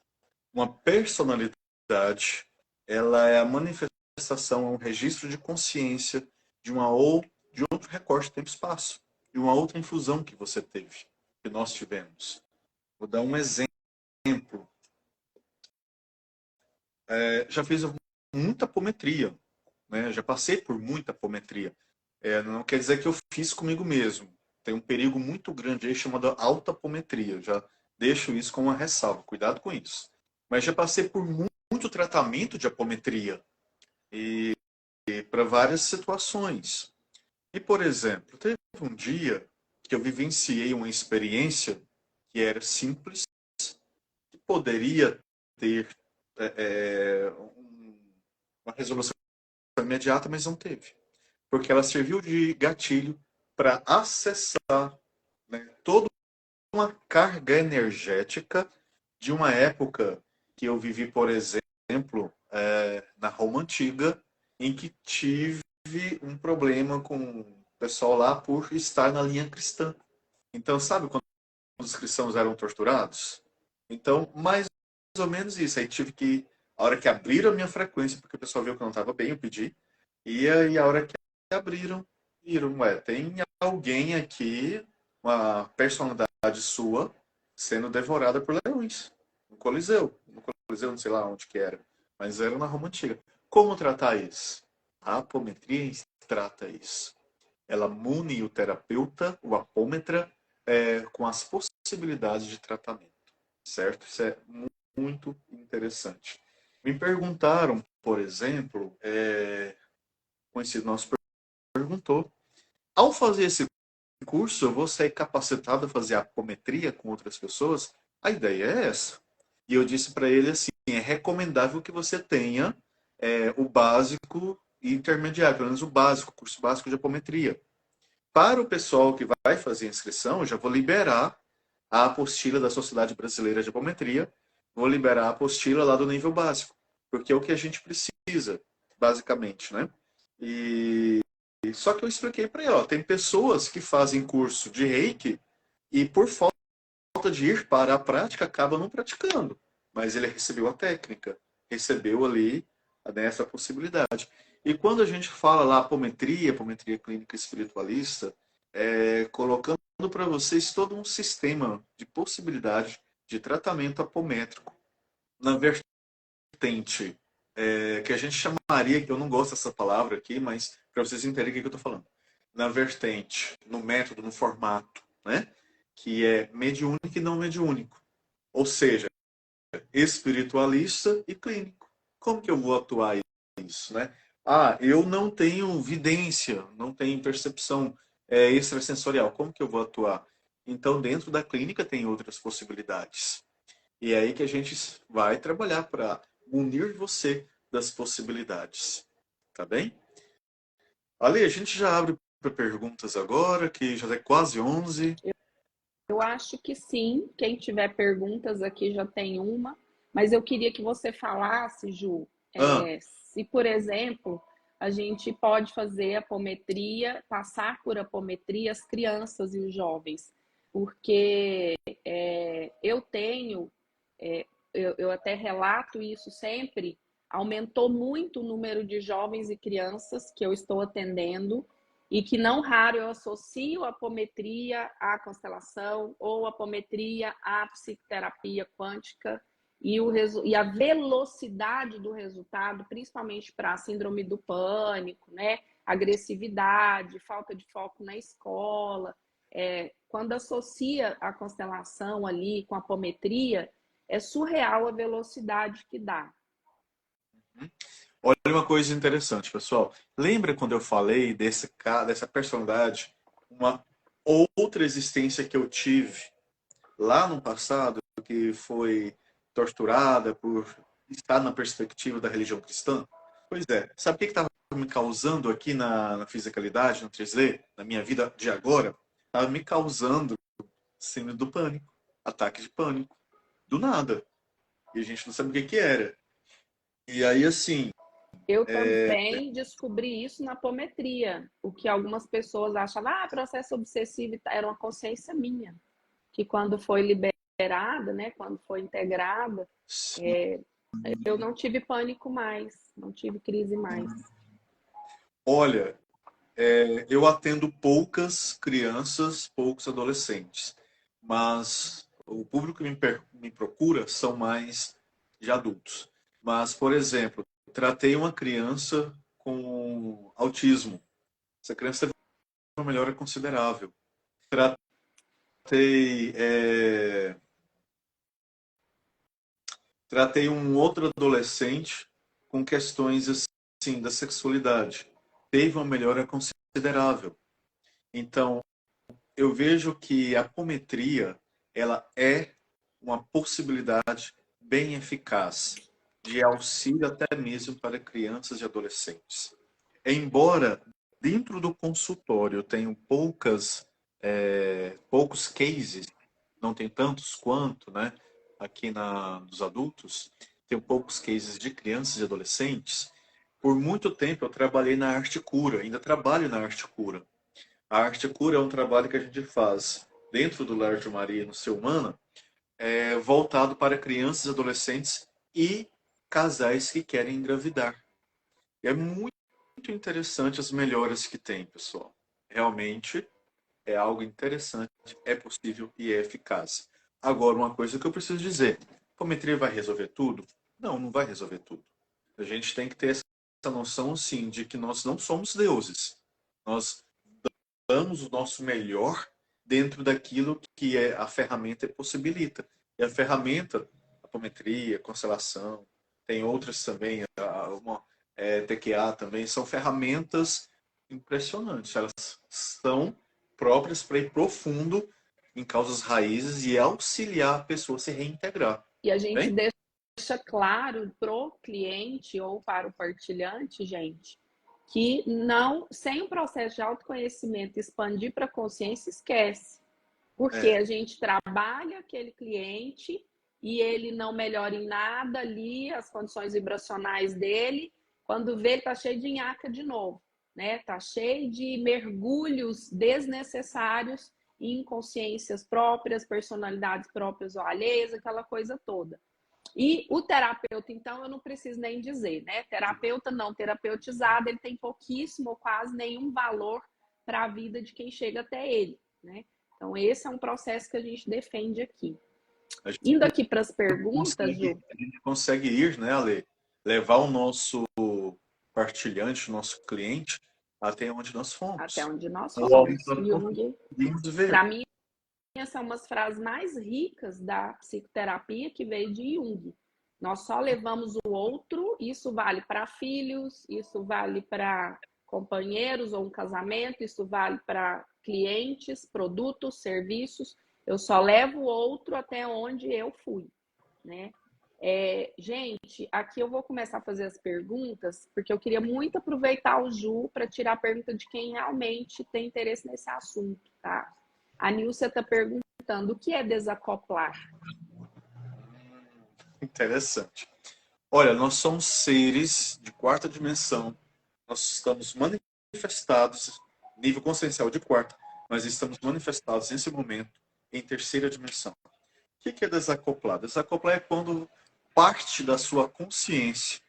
Uma personalidade, ela é a manifestação, é um registro de consciência de outro recorte tempo-espaço, de uma outra infusão que você teve, que nós tivemos. Vou dar um exemplo. Já fiz muita apometria, né? Já passei por muita apometria. Não quer dizer que eu fiz comigo mesmo. Tem um perigo muito grande aí chamado autoapometria. Já deixo isso com uma ressalva. Cuidado com isso. Mas já passei por muito tratamento de apometria e para várias situações. E, por exemplo, teve um dia que eu vivenciei uma experiência que era simples, que poderia ter uma resolução imediata, mas não teve. Porque ela serviu de gatilho para acessar, né, toda uma carga energética de uma época que eu vivi, por exemplo, na Roma Antiga, em que tive um problema com o pessoal lá por estar na linha cristã. Então, sabe quando os cristãos eram torturados? Então, mais ou menos isso. Aí tive que, a hora que abriram a minha frequência, porque o pessoal viu que eu não estava bem, eu pedi, e aí a hora que abriram, viram, tem alguém aqui, uma personalidade sua, sendo devorada por leões. No Coliseu, não sei lá onde que era, mas era na Roma Antiga. Como tratar isso? A apometria trata isso. Ela mune o terapeuta, o apômetra, com as possibilidades de tratamento, certo? Isso é muito interessante. Me perguntaram, por exemplo, conhecido nosso perguntou, ao fazer esse curso, eu vou ser capacitado a fazer apometria com outras pessoas? A ideia é essa. E eu disse para ele assim, é recomendável que você tenha o básico e intermediário, pelo menos o básico, curso básico de apometria. Para o pessoal que vai fazer a inscrição, eu já vou liberar a apostila da Sociedade Brasileira de Apometria, vou liberar a apostila lá do nível básico, porque é o que a gente precisa, basicamente, né? Só que eu expliquei para ele, ó, tem pessoas que fazem curso de Reiki e por falta de ir para a prática acabam não praticando, mas ele recebeu a técnica, recebeu ali, né, essa possibilidade. E quando a gente fala lá apometria clínica espiritualista, colocando para vocês todo um sistema de possibilidade de tratamento apométrico na vertente que a gente chamaria, que eu não gosto dessa palavra aqui, mas para vocês entenderem o que eu estou falando, na vertente, no método, no formato, né? Que é mediúnico e não mediúnico. Ou seja, espiritualista e clínico. Como que eu vou atuar isso, né? Eu não tenho vidência, não tenho percepção extrasensorial. Como que eu vou atuar? Então, dentro da clínica tem outras possibilidades. E é aí que a gente vai trabalhar para unir você das possibilidades. Tá bem? Ale, a gente já abre para perguntas agora, que já é quase 11. Eu acho que sim. Quem tiver perguntas aqui já tem uma. Mas eu queria que você falasse, Ju, se, por exemplo, a gente pode fazer apometria, passar por apometria as crianças e os jovens. Porque eu tenho, eu até relato isso sempre, aumentou muito o número de jovens e crianças que eu estou atendendo e que não raro eu associo a apometria à constelação ou a apometria à psicoterapia quântica e a velocidade do resultado, principalmente para a síndrome do pânico, né? Agressividade, falta de foco na escola. Quando associa a constelação ali com a apometria, é surreal a velocidade que dá. Olha uma coisa interessante, pessoal. Lembra quando eu falei dessa personalidade, uma outra existência que eu tive lá no passado, que foi torturada por estar na perspectiva da religião cristã? Pois é, sabe o que estava me causando aqui na fisicalidade, no 3D, na minha vida de agora? Estava me causando síndrome do pânico, ataque de pânico, do nada. E a gente não sabe o que que era. E aí, assim, Eu também descobri isso na apometria, o que algumas pessoas achavam, processo obsessivo, era uma consciência minha, que quando foi liberada, né, quando foi integrada, eu não tive pânico mais, não tive crise mais. olha, eu atendo poucas crianças, poucos adolescentes, mas o público que me procura são mais de adultos. Mas, por exemplo, tratei uma criança com autismo. Essa criança teve uma melhora considerável. Tratei, tratei um outro adolescente com questões assim da sexualidade. Teve uma melhora considerável. Então, eu vejo que a apometria ela é uma possibilidade bem eficaz de auxílio até mesmo para crianças e adolescentes. Embora dentro do consultório eu tenho poucos cases, não tem tantos quanto, né? Aqui dos adultos, tenho poucos cases de crianças e adolescentes. Por muito tempo eu trabalhei na arte cura, ainda trabalho na arte cura. A arte cura é um trabalho que a gente faz dentro do Lar de Maria no Ser Humana, voltado para crianças, adolescentes e casais que querem engravidar. E é muito interessante as melhoras que tem, pessoal. Realmente é algo interessante, é possível e é eficaz. Agora, uma coisa que eu preciso dizer: a apometria vai resolver tudo? Não, não vai resolver tudo. A gente tem que ter essa noção, sim, de que nós não somos deuses. Nós damos o nosso melhor dentro daquilo que a ferramenta possibilita. E a ferramenta, apometria, constelação, tem outras também, TQA também, são ferramentas impressionantes. Elas são próprias para ir profundo em causas raízes e auxiliar a pessoa a se reintegrar. E a gente Bem? deixa claro para o cliente ou para o partilhante, gente, que não, sem o processo de autoconhecimento expandir para a consciência, esquece. Porque a gente trabalha aquele cliente e ele não melhora em nada ali, as condições vibracionais dele, quando vê, ele está cheio de nhaca de novo, né? Está cheio de mergulhos desnecessários em consciências próprias, personalidades próprias ou alheias, aquela coisa toda. E o terapeuta, então, eu não preciso nem dizer, né? Terapeuta não terapeutizado, ele tem pouquíssimo ou quase nenhum valor para a vida de quem chega até ele, né? Então, esse é um processo que a gente defende aqui. Indo aqui para as perguntas, Ju. A gente consegue ir, né, Ale? Levar o nosso partilhante, o nosso cliente, até onde nós fomos. Até onde nós fomos. Jung, para mim, são umas frases mais ricas da psicoterapia que veio de Jung. Nós só levamos o outro, isso vale para filhos, isso vale para companheiros ou um casamento, isso vale para clientes, produtos, serviços. Eu só levo o outro até onde eu fui, né? Gente, aqui eu vou começar a fazer as perguntas, porque eu queria muito aproveitar o Ju para tirar a pergunta de quem realmente tem interesse nesse assunto, tá? A Nilcia está perguntando o que é desacoplar? Interessante. Olha, nós somos seres de quarta dimensão. Nós estamos manifestados, nível consciencial de quarta, mas estamos manifestados nesse momento em terceira dimensão. O que é desacoplar? Desacoplar é quando parte da sua consciência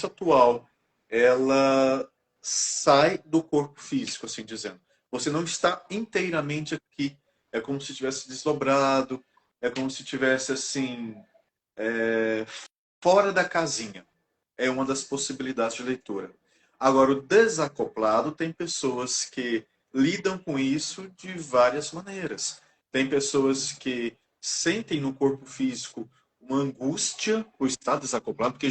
atual, ela sai do corpo físico, assim dizendo. Você não está inteiramente aqui. É como se tivesse desdobrado, é como se tivesse assim fora da casinha. É uma das possibilidades de leitura. Agora, o desacoplado tem pessoas que lidam com isso de várias maneiras. Tem pessoas que sentem no corpo físico uma angústia por estar desacoplado, porque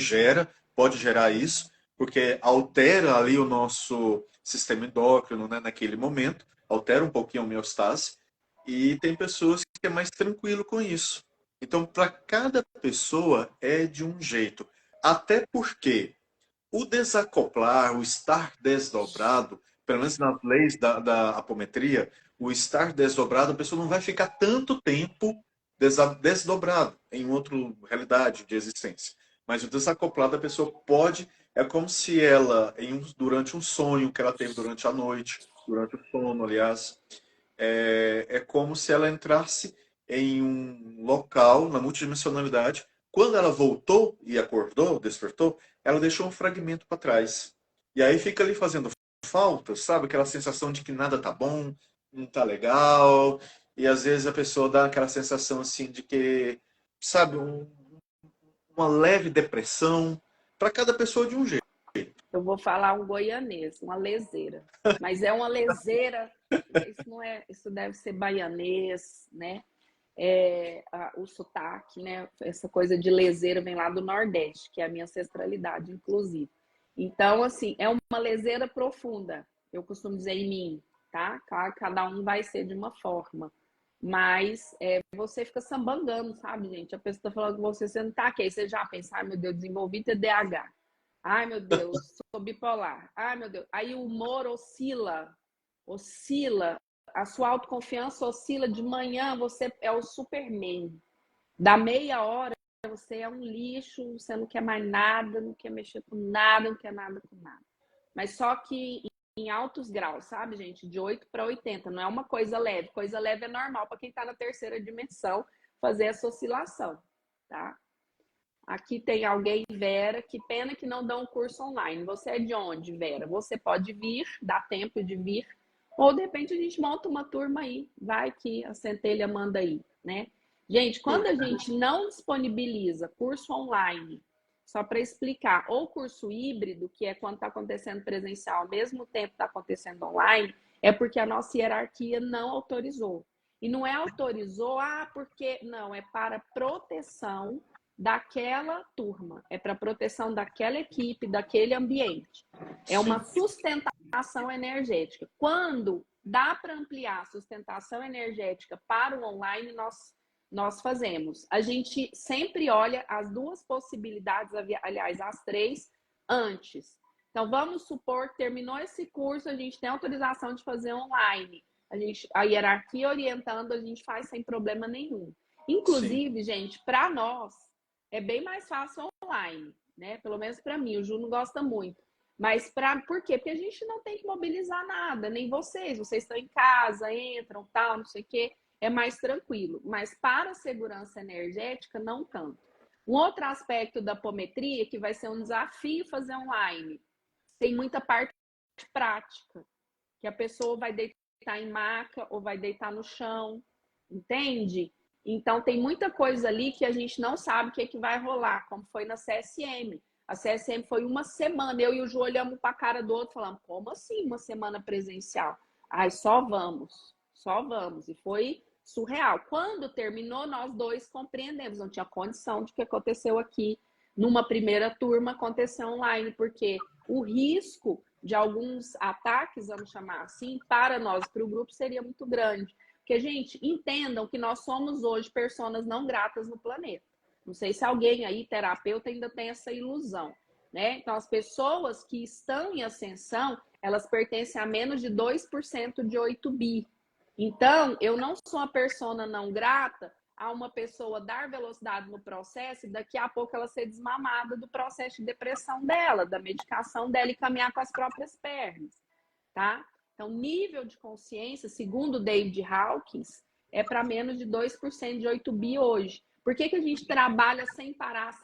pode gerar isso, porque altera ali o nosso sistema endócrino, né, naquele momento, altera um pouquinho a homeostase, e tem pessoas que é mais tranquilo com isso. Então, para cada pessoa é de um jeito. Até porque o desacoplar, o estar desdobrado, pelo menos nas leis da apometria, o estar desdobrado, a pessoa não vai ficar tanto tempo desdobrado em outra realidade de existência. Mas o desacoplado, a pessoa pode, é como se ela, durante um sonho que ela teve durante a noite, durante o sono, aliás, é como se ela entrasse em um local, na multidimensionalidade. Quando ela voltou e acordou, despertou, ela deixou um fragmento para trás. E aí fica ali fazendo falta, sabe? Aquela sensação de que nada tá bom, não tá legal. E às vezes a pessoa dá aquela sensação assim de que, sabe, uma leve depressão. Para cada pessoa de um jeito. Eu vou falar um goianês, uma leseira. Mas é uma leseira, isso não é, isso deve ser baianês, né? O sotaque, né? Essa coisa de leseira vem lá do Nordeste, que é a minha ancestralidade, inclusive. Então, assim, é uma leseira profunda, eu costumo dizer em mim, tá? Claro, cada um vai ser de uma forma. Mas você fica sambangando, sabe, gente? A pessoa tá falando com você, você não tá aqui. Aí você já pensa, ai meu Deus, desenvolvi TDAH. Ai meu Deus, sou bipolar. Ai meu Deus. Aí o humor oscila. A sua autoconfiança oscila. De manhã você é o Superman. Da meia hora você é um lixo, você não quer mais nada, não quer mexer com nada, não quer nada com nada. Mas só que em altos graus, sabe, gente? De 8 para 80, não é uma coisa leve. Coisa leve é normal para quem está na terceira dimensão fazer essa oscilação, tá? Aqui tem alguém, Vera, que pena que não dá um curso online. Você é de onde, Vera? Você pode vir, dá tempo de vir, ou de repente a gente monta uma turma aí, vai que a Centelha manda aí, né? Gente, quando a gente não disponibiliza curso online, só para explicar, ou curso híbrido, que é quando está acontecendo presencial, ao mesmo tempo está acontecendo online, é porque a nossa hierarquia não autorizou. E não é autorizou, porque não, é para proteção daquela turma, é para proteção daquela equipe, daquele ambiente. É uma sustentação energética. Quando dá para ampliar a sustentação energética para o online, nós fazemos. A gente sempre olha as duas possibilidades, aliás, as três, antes. Então, vamos supor que terminou esse curso, a gente tem autorização de fazer online. A hierarquia orientando, a gente faz sem problema nenhum. Inclusive, gente, para nós, é bem mais fácil online, né? Pelo menos para mim, o Ju não gosta muito. Mas por quê? Porque a gente não tem que mobilizar nada, nem vocês. Vocês estão em casa, entram, tal, não sei o quê. É mais tranquilo. Mas para a segurança energética, não tanto. Um outro aspecto da apometria, que vai ser um desafio fazer online, tem muita parte prática, que a pessoa vai deitar em maca ou vai deitar no chão, entende? Então, tem muita coisa ali que a gente não sabe o que vai rolar, como foi na CSM. A CSM foi uma semana, eu e o Ju olhamos para a cara do outro, falando, como assim uma semana presencial? Ai, só vamos. E foi surreal. Quando terminou, nós dois compreendemos, não tinha condição de que aconteceu aqui numa primeira turma acontecer online, porque o risco de alguns ataques, vamos chamar assim, para nós, para o grupo, seria muito grande. Porque, gente, entendam que nós somos hoje pessoas não gratas no planeta. Não sei se alguém aí, terapeuta, ainda tem essa ilusão, né? Então, as pessoas que estão em ascensão, elas pertencem a menos de 2% de 8 bi. Então, eu não sou uma pessoa não grata a uma pessoa dar velocidade no processo e daqui a pouco ela ser desmamada do processo de depressão dela, da medicação dela e caminhar com as próprias pernas, tá? Então, nível de consciência, segundo David Hawkins, é para menos de 2% de 8 bi hoje. Por que a gente trabalha sem parar,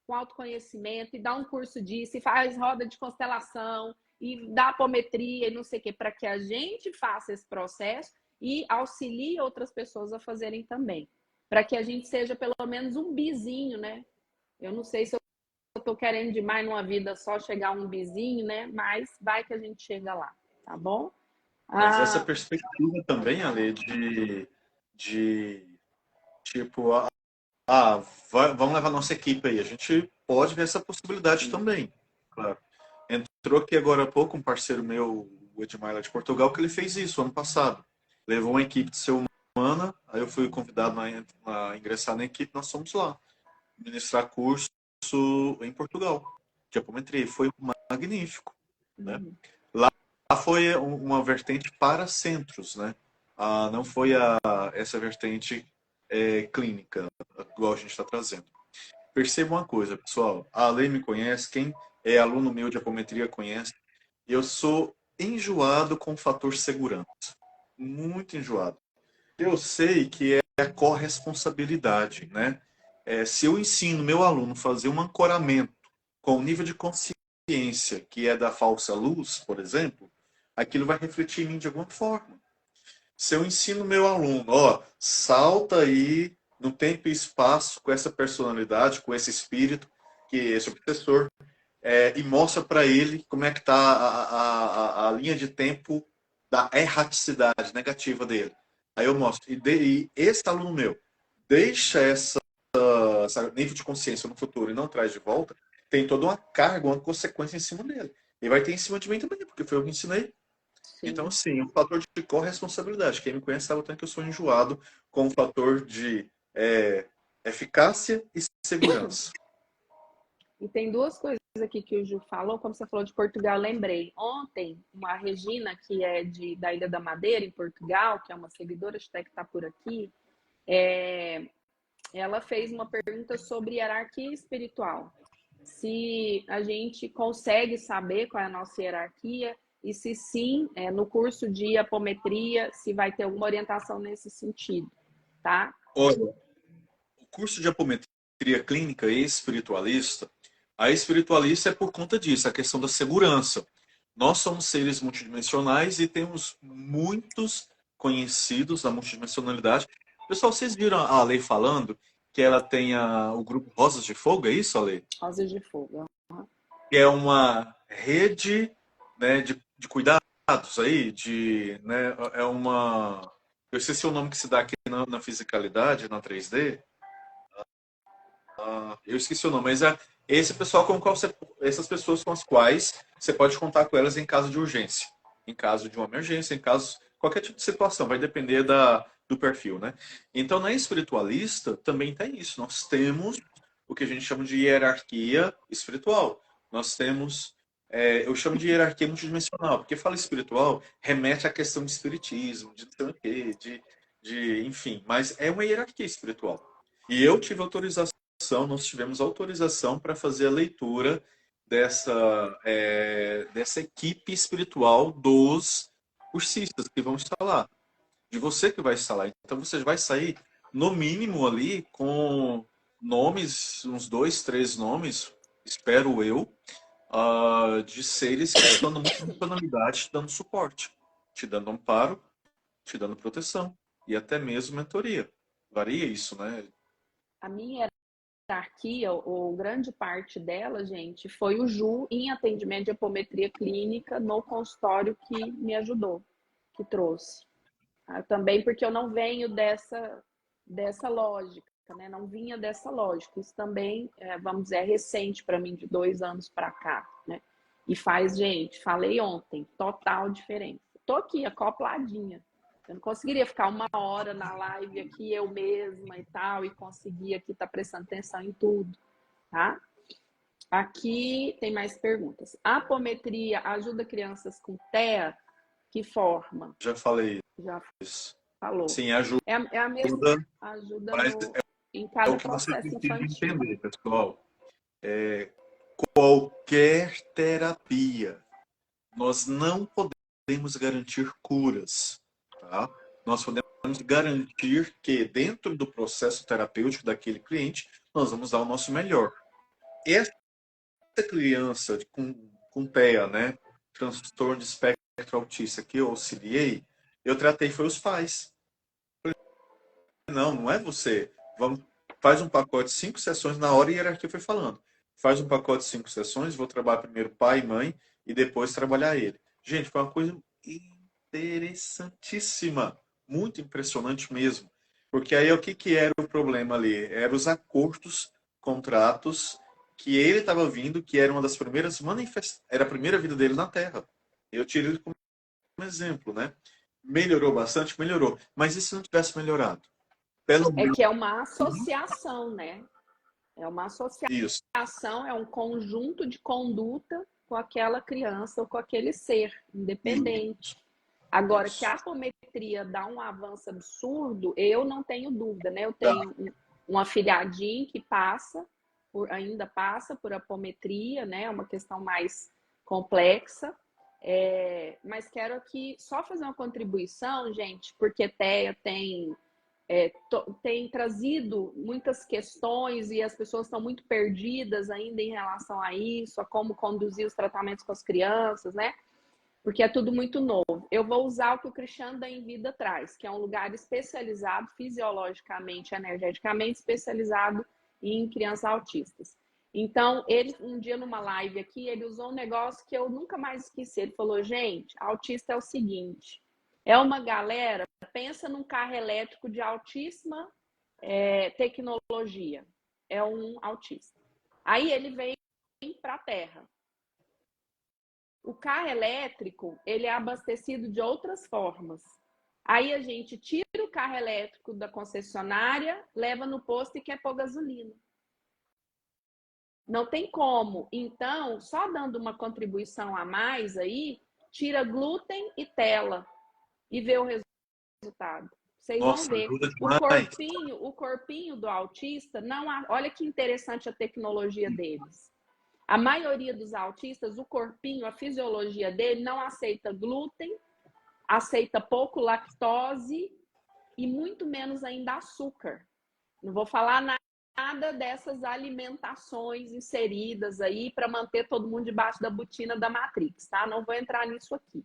com autoconhecimento, e dá um curso disso, e faz roda de constelação, e dá apometria, e não sei o quê, para que a gente faça esse processo e auxilie outras pessoas a fazerem também. para que a gente seja pelo menos um bizinho, né? Eu não sei se eu estou querendo demais numa vida só chegar a um bizinho, né? Mas vai que a gente chega lá, tá bom? Mas essa Ah, perspectiva também, Ale, de tipo, vamos levar nossa equipe aí. A gente pode ver essa possibilidade também, claro. Entrou aqui agora há pouco um parceiro meu, o Edmar lá de Portugal, que ele fez isso ano passado. Levou uma equipe de ser humana, aí eu fui convidado a ingressar na equipe, nós fomos lá ministrar curso em Portugal de apometria. Foi magnífico, né? uhum, Lá foi uma vertente para centros, né? Não foi essa vertente clínica, igual a gente está trazendo. Perceba uma coisa, pessoal. A Lei me conhece, quem é aluno meu de apometria conhece. Eu sou enjoado com o fator segurança. Muito enjoado. Eu sei que é a corresponsabilidade, né? Se eu ensino meu aluno a fazer um ancoramento com o nível de consciência que é da falsa luz, por exemplo, aquilo vai refletir em mim de alguma forma. Se eu ensino meu aluno, ó, salta aí no tempo e espaço com essa personalidade, com esse espírito, que esse professor, e mostra para ele como é que está a linha de tempo da erraticidade negativa dele. Aí eu mostro. E esse aluno meu deixa essa nível de consciência no futuro e não traz de volta, tem toda uma carga, uma consequência em cima dele. E vai ter em cima de mim também, porque foi eu que ensinei. Então, sim. sim, um fator de corresponsabilidade. Quem me conhece sabe o tanto que eu sou enjoado com o fator de eficácia e segurança. E tem duas coisas aqui que o Ju falou, como você falou de Portugal, eu lembrei. Ontem, uma Regina, que é da Ilha da Madeira, em Portugal, que é uma seguidora, até que está por aqui, ela fez uma pergunta sobre hierarquia espiritual. Se a gente consegue saber qual é a nossa hierarquia e se sim, no curso de apometria, se vai ter alguma orientação nesse sentido, tá? Olha, o curso de apometria clínica e espiritualista, a espiritualista é por conta disso, a questão da segurança. Nós somos seres multidimensionais e temos muitos conhecidos da multidimensionalidade. Pessoal, vocês viram a Lei falando que ela tem o grupo Rosas de Fogo, é isso, Ale? Rosas de fogo. Que é uma rede, né, de cuidados aí, né, é uma... Eu esqueci o nome que se dá aqui na fisicalidade, na 3D. Eu esqueci o nome, mas é esse pessoal com o qual essas pessoas com as quais você pode contar com elas em caso de urgência, em caso de uma emergência, em caso qualquer tipo de situação, vai depender do perfil, né? Então, na espiritualista também tem isso. Nós temos o que a gente chama de hierarquia espiritual. Nós temos, eu chamo de hierarquia multidimensional, porque fala espiritual remete à questão de espiritismo, de não sei o quê, enfim, mas é uma hierarquia espiritual. E eu tive autorização, nós tivemos autorização para fazer a leitura dessa equipe espiritual dos cursistas que vão estar lá, de você que vai estar lá. Então você vai sair, no mínimo, ali com nomes, uns 2, 3 nomes, espero eu, de seres que estão na multidimensionalidade te dando suporte, te dando amparo, te dando proteção e até mesmo mentoria. Varia isso, né? A minha hierarquia, ou grande parte dela, gente, foi o Ju em atendimento de apometria clínica no consultório que me ajudou, que trouxe. Também porque eu não venho dessa lógica, né? Não vinha dessa lógica. Isso também, vamos dizer, é recente para mim, de 2 anos para cá, né? E faz, gente, falei ontem, total diferença. Tô aqui, acopladinha. Eu não conseguiria ficar 1 hora na live aqui, eu mesma e tal, e conseguir aqui estar prestando atenção em tudo, tá? Aqui tem mais perguntas. A apometria ajuda crianças com TEA? Que forma? Já falei Já isso. falou. Sim, ajuda, É a mesma ajuda mas em é cada o que você processo precisa infantil. entender, pessoal. Qualquer terapia, nós não podemos garantir curas, tá? Nós podemos garantir que dentro do processo terapêutico daquele cliente, nós vamos dar o nosso melhor. Essa criança com TEA, né, transtorno de espectro autista que eu auxiliei, eu tratei foi os pais. Não é você. vamos, faz um pacote de 5 sessões na hora e a hierarquia foi falando. Faz um pacote de 5 sessões, vou trabalhar primeiro pai e mãe e depois trabalhar ele. Gente, foi uma coisa interessantíssima, muito impressionante mesmo. Porque aí o que, que era o problema ali? Eram os acordos, contratos que ele estava vindo, que era uma das primeiras manifestações, era a primeira vida dele na Terra. Eu tiro ele como exemplo, né? Melhorou bastante? Melhorou. Mas e se não tivesse melhorado? Pelo É menos que é uma associação, né? É uma isso. associação, é um conjunto de conduta com aquela criança ou com aquele ser, independente. Agora, que a apometria dá um avanço absurdo, eu não tenho dúvida, né? Eu tenho um afilhadinho que ainda passa por apometria, né? É uma questão mais complexa. Mas quero aqui só fazer uma contribuição, gente, porque TEA tem trazido muitas questões e as pessoas estão muito perdidas ainda em relação a isso, a como conduzir os tratamentos com as crianças, né? Porque é tudo muito novo. Eu vou usar o que o Cristiano da Em Vida traz, que é um lugar especializado fisiologicamente, energeticamente, especializado em crianças autistas. Então, ele, um dia numa live aqui, ele usou um negócio que eu nunca mais esqueci. Ele falou, gente, autista é o seguinte, é uma galera, pensa num carro elétrico de altíssima tecnologia, é um autista. Aí ele vem para a Terra. O carro elétrico, ele é abastecido de outras formas. Aí a gente tira o carro elétrico da concessionária, leva no posto e quer pôr gasolina. Não tem como. Então, só dando uma contribuição a mais aí, tira glúten e tela e vê o resultado. Vocês vão ver. O corpinho do autista, olha que interessante a tecnologia deles. A maioria dos autistas, o corpinho, a fisiologia dele não aceita glúten, aceita pouco lactose e muito menos ainda açúcar. Não vou falar nada dessas alimentações inseridas aí para manter todo mundo debaixo da botina da Matrix, tá? Não vou entrar nisso aqui.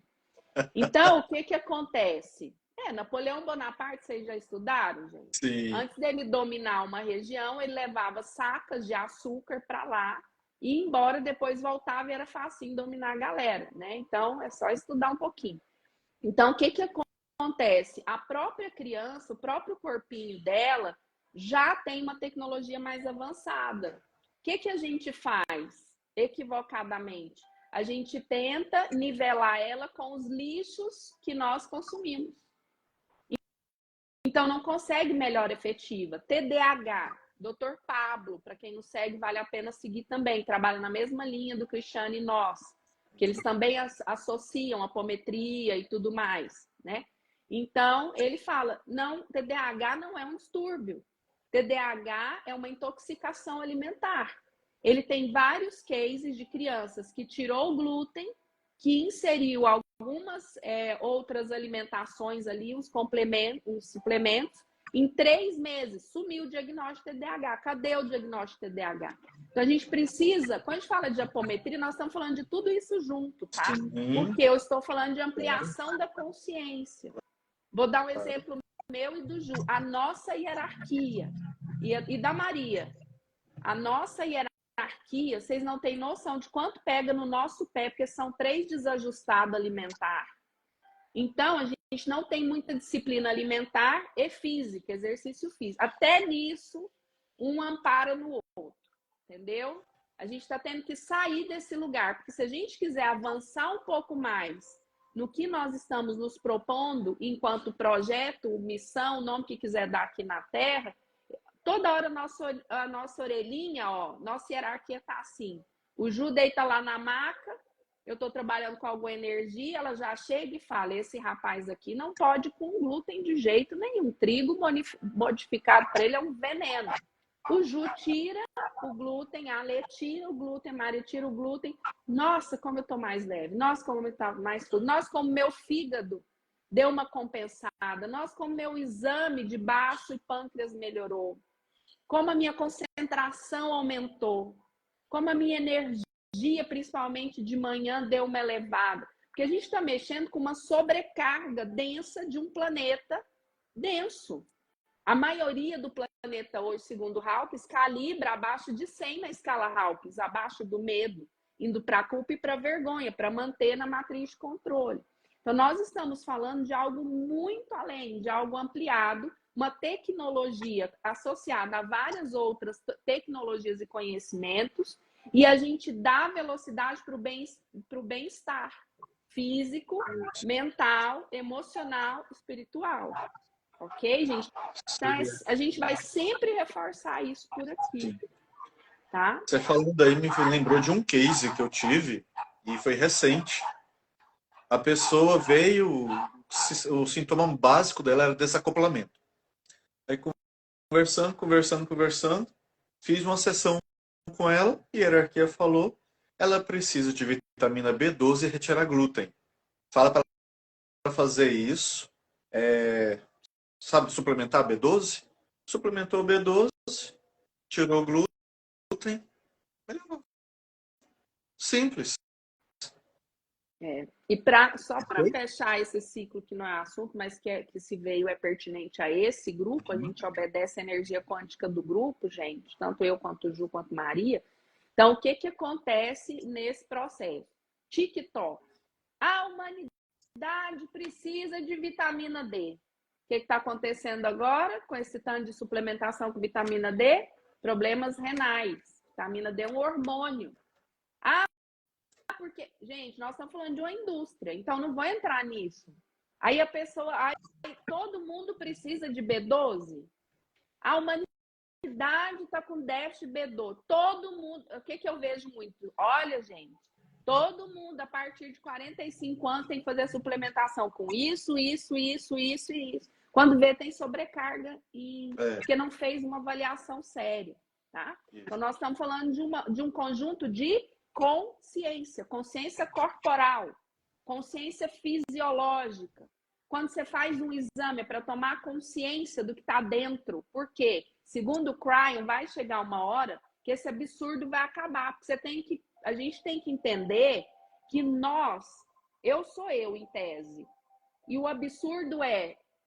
Então, o que acontece? Napoleão Bonaparte, vocês já estudaram, gente? Sim. Antes dele dominar uma região, ele levava sacas de açúcar para lá, e embora depois voltava e era facinho dominar a galera, né? Então, é só estudar um pouquinho. Então, o que acontece? A própria criança, o próprio corpinho dela, já tem uma tecnologia mais avançada. O que a gente faz equivocadamente? A gente tenta nivelar ela com os lixos que nós consumimos. Então, não consegue melhora efetiva. TDAH. Dr. Pablo, para quem não segue, vale a pena seguir também. Trabalha na mesma linha do Cristiano e nós, que eles também associam apometria e tudo mais, né? Então, ele fala, não, TDAH não é um distúrbio. TDAH é uma intoxicação alimentar. Ele tem vários cases de crianças que tirou o glúten, que inseriu algumas outras alimentações ali, uns suplementos, em 3 meses, sumiu o diagnóstico de TDAH. Cadê o diagnóstico de TDAH? Então, a gente precisa, quando a gente fala de apometria, nós estamos falando de tudo isso junto, tá? Porque eu estou falando de ampliação da consciência. Vou dar um exemplo meu e do Ju. A nossa hierarquia e da Maria. A nossa hierarquia, vocês não têm noção de quanto pega no nosso pé, porque são 3 desajustados alimentar. Então, a gente não tem muita disciplina alimentar e física, exercício físico. Até nisso, um ampara no outro, entendeu? A gente está tendo que sair desse lugar, porque se a gente quiser avançar um pouco mais no que nós estamos nos propondo enquanto projeto, missão, nome que quiser dar aqui na Terra, toda hora a nossa orelhinha, nossa hierarquia está assim. O Ju deita lá na maca, eu estou trabalhando com alguma energia, ela já chega e fala, esse rapaz aqui não pode com glúten de jeito nenhum. Trigo modificado para ele é um veneno. O Ju tira o glúten, a Lê tira o glúten, a Maria tira o glúten. Nossa, como eu estou mais leve. Nossa, como eu estou mais tudo. Nossa, como meu fígado deu uma compensada. Nossa, como meu exame de baço e pâncreas melhorou. Como a minha concentração aumentou. Como a minha energia, principalmente de manhã, deu uma elevada. Porque a gente está mexendo com uma sobrecarga densa de um planeta denso. A maioria do planeta planeta hoje, segundo Hawkins, calibra abaixo de 100 na escala Hawkins, abaixo do medo, indo para a culpa e para a vergonha, para manter na matriz de controle. Então, nós estamos falando de algo muito além, de algo ampliado, uma tecnologia associada a várias outras tecnologias e conhecimentos, e a gente dá velocidade para o bem-estar físico, mental, emocional, espiritual. Ok, gente? Então, a gente vai sempre reforçar isso por aqui. Tá? Você falando aí me lembrou de um case que eu tive, e foi recente. A pessoa veio, o sintoma básico dela era desacoplamento. Aí conversando, fiz uma sessão com ela, e a hierarquia falou, ela precisa de vitamina B12 e retirar glúten. Fala para ela fazer isso, sabe, suplementar B12? Suplementou o B12, tirou o glúten, melhorou. Simples. E só para fechar esse ciclo, que não é assunto, mas que se veio é pertinente a esse grupo, a gente obedece a energia quântica do grupo, gente, tanto eu quanto o Ju quanto Maria. Então, o que acontece nesse processo? TikTok. A humanidade precisa de vitamina D. O que está acontecendo agora com esse tanto de suplementação com vitamina D? Problemas renais. Vitamina D é um hormônio. Porque, gente, nós estamos falando de uma indústria, então não vou entrar nisso. Aí a pessoa, todo mundo precisa de B12? A humanidade está com déficit de B12. Todo mundo, o que eu vejo muito? Olha, gente, todo mundo a partir de 45 anos tem que fazer suplementação com isso. Quando vê, tem sobrecarga porque não fez uma avaliação séria, tá? Então, nós estamos falando de um conjunto de consciência corporal, consciência fisiológica. Quando você faz um exame é para tomar consciência do que está dentro. Por quê? Segundo o Cryon, vai chegar uma hora que esse absurdo vai acabar. Porque a gente tem que entender que eu sou eu, em tese. E o absurdo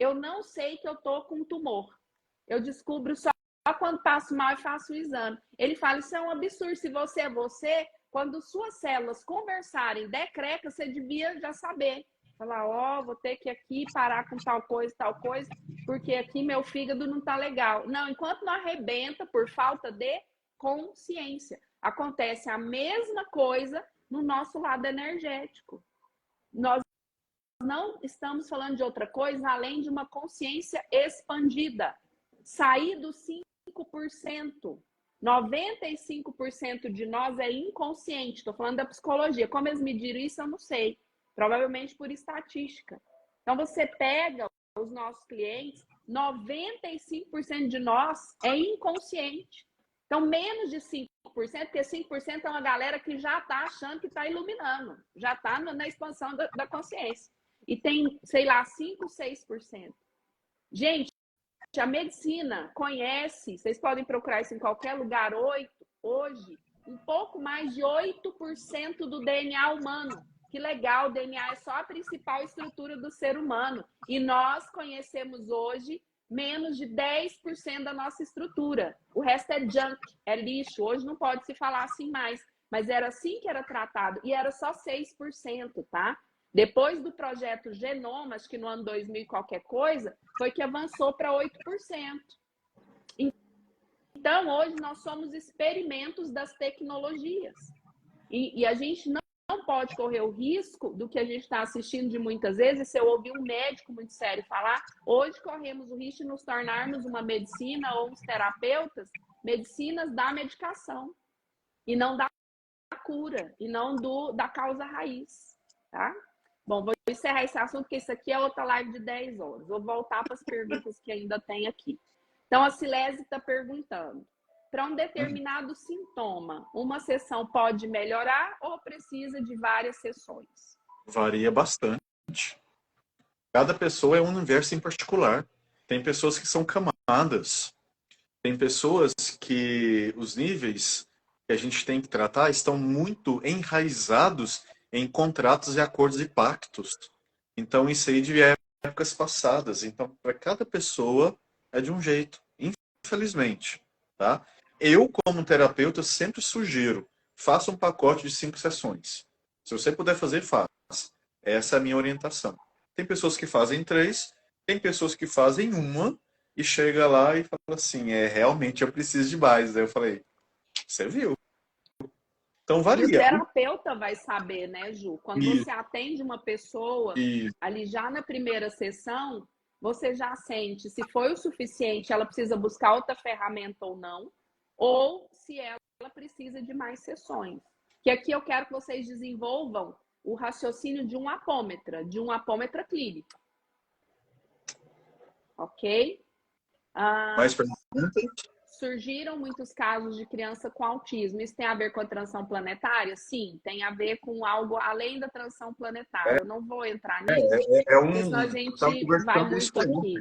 eu não sei que eu estou com tumor. Eu descubro só quando passo mal e faço o exame. Ele fala, isso é um absurdo. Se você é você, quando suas células conversarem decreca, você devia já saber. Falar, vou ter que aqui parar com tal coisa, porque aqui meu fígado não tá legal. Não, enquanto não arrebenta por falta de consciência. Acontece a mesma coisa no nosso lado energético. Nós não estamos falando de outra coisa além de uma consciência expandida. Sair dos 5%. 95% de nós é inconsciente. Estou falando da psicologia. Como eles mediram isso, eu não sei. Provavelmente por estatística. Então, você pega os nossos clientes, 95% de nós é inconsciente. Então, menos de 5%, porque 5% é uma galera que já está achando que está iluminando. Já está na expansão da consciência. E tem, sei lá, 5%, 6%. Gente, a medicina conhece, vocês podem procurar isso em qualquer lugar hoje, um pouco mais de 8% do DNA humano. Que legal, o DNA é só a principal estrutura do ser humano. E nós conhecemos hoje menos de 10% da nossa estrutura. O resto é junk, é lixo. Hoje não pode se falar assim mais. Mas era assim que era tratado. E era só 6%, tá? Depois do projeto Genoma, acho que no ano 2000 e qualquer coisa, foi que avançou para 8%. Então, hoje nós somos experimentos das tecnologias. E a gente não pode correr o risco do que a gente está assistindo de muitas vezes. Se eu ouvir um médico muito sério falar, hoje corremos o risco de nos tornarmos uma medicina ou uns terapeutas, medicinas da medicação, e não da cura, e não da causa raiz, tá? Bom, vou encerrar esse assunto, porque isso aqui é outra live de 10 horas. Vou voltar para as perguntas que ainda tem aqui. Então, a Silese está perguntando, para um determinado sintoma, uma sessão pode melhorar ou precisa de várias sessões? Varia bastante. Cada pessoa é um universo em particular. Tem pessoas que são camadas. Tem pessoas que os níveis que a gente tem que tratar estão muito enraizados em contratos e acordos e pactos. Então, isso aí de épocas passadas. Então, para cada pessoa é de um jeito. infelizmente, tá? Eu, como terapeuta, sempre sugiro, faça um pacote de 5 sessões. Se você puder fazer, faça. Essa é a minha orientação. Tem pessoas que fazem 3, tem pessoas que fazem uma e chega lá e fala assim, realmente eu preciso de mais. Aí eu falei, você viu? Então E o varia. terapeuta vai saber, né, Ju? Quando E, você atende uma pessoa, e ali já na primeira sessão, você já sente se foi o suficiente, ela precisa buscar outra ferramenta ou se ela precisa de mais sessões. Que aqui eu quero que vocês desenvolvam o raciocínio de um apômetra clínico. Ok? mais perguntas? Surgiram muitos casos de criança com autismo. Isso tem a ver com a transição planetária? Sim, tem a ver com algo além da transição planetária. Eu não vou entrar nisso, porque senão a Estava gente vai conversando isso muito aqui.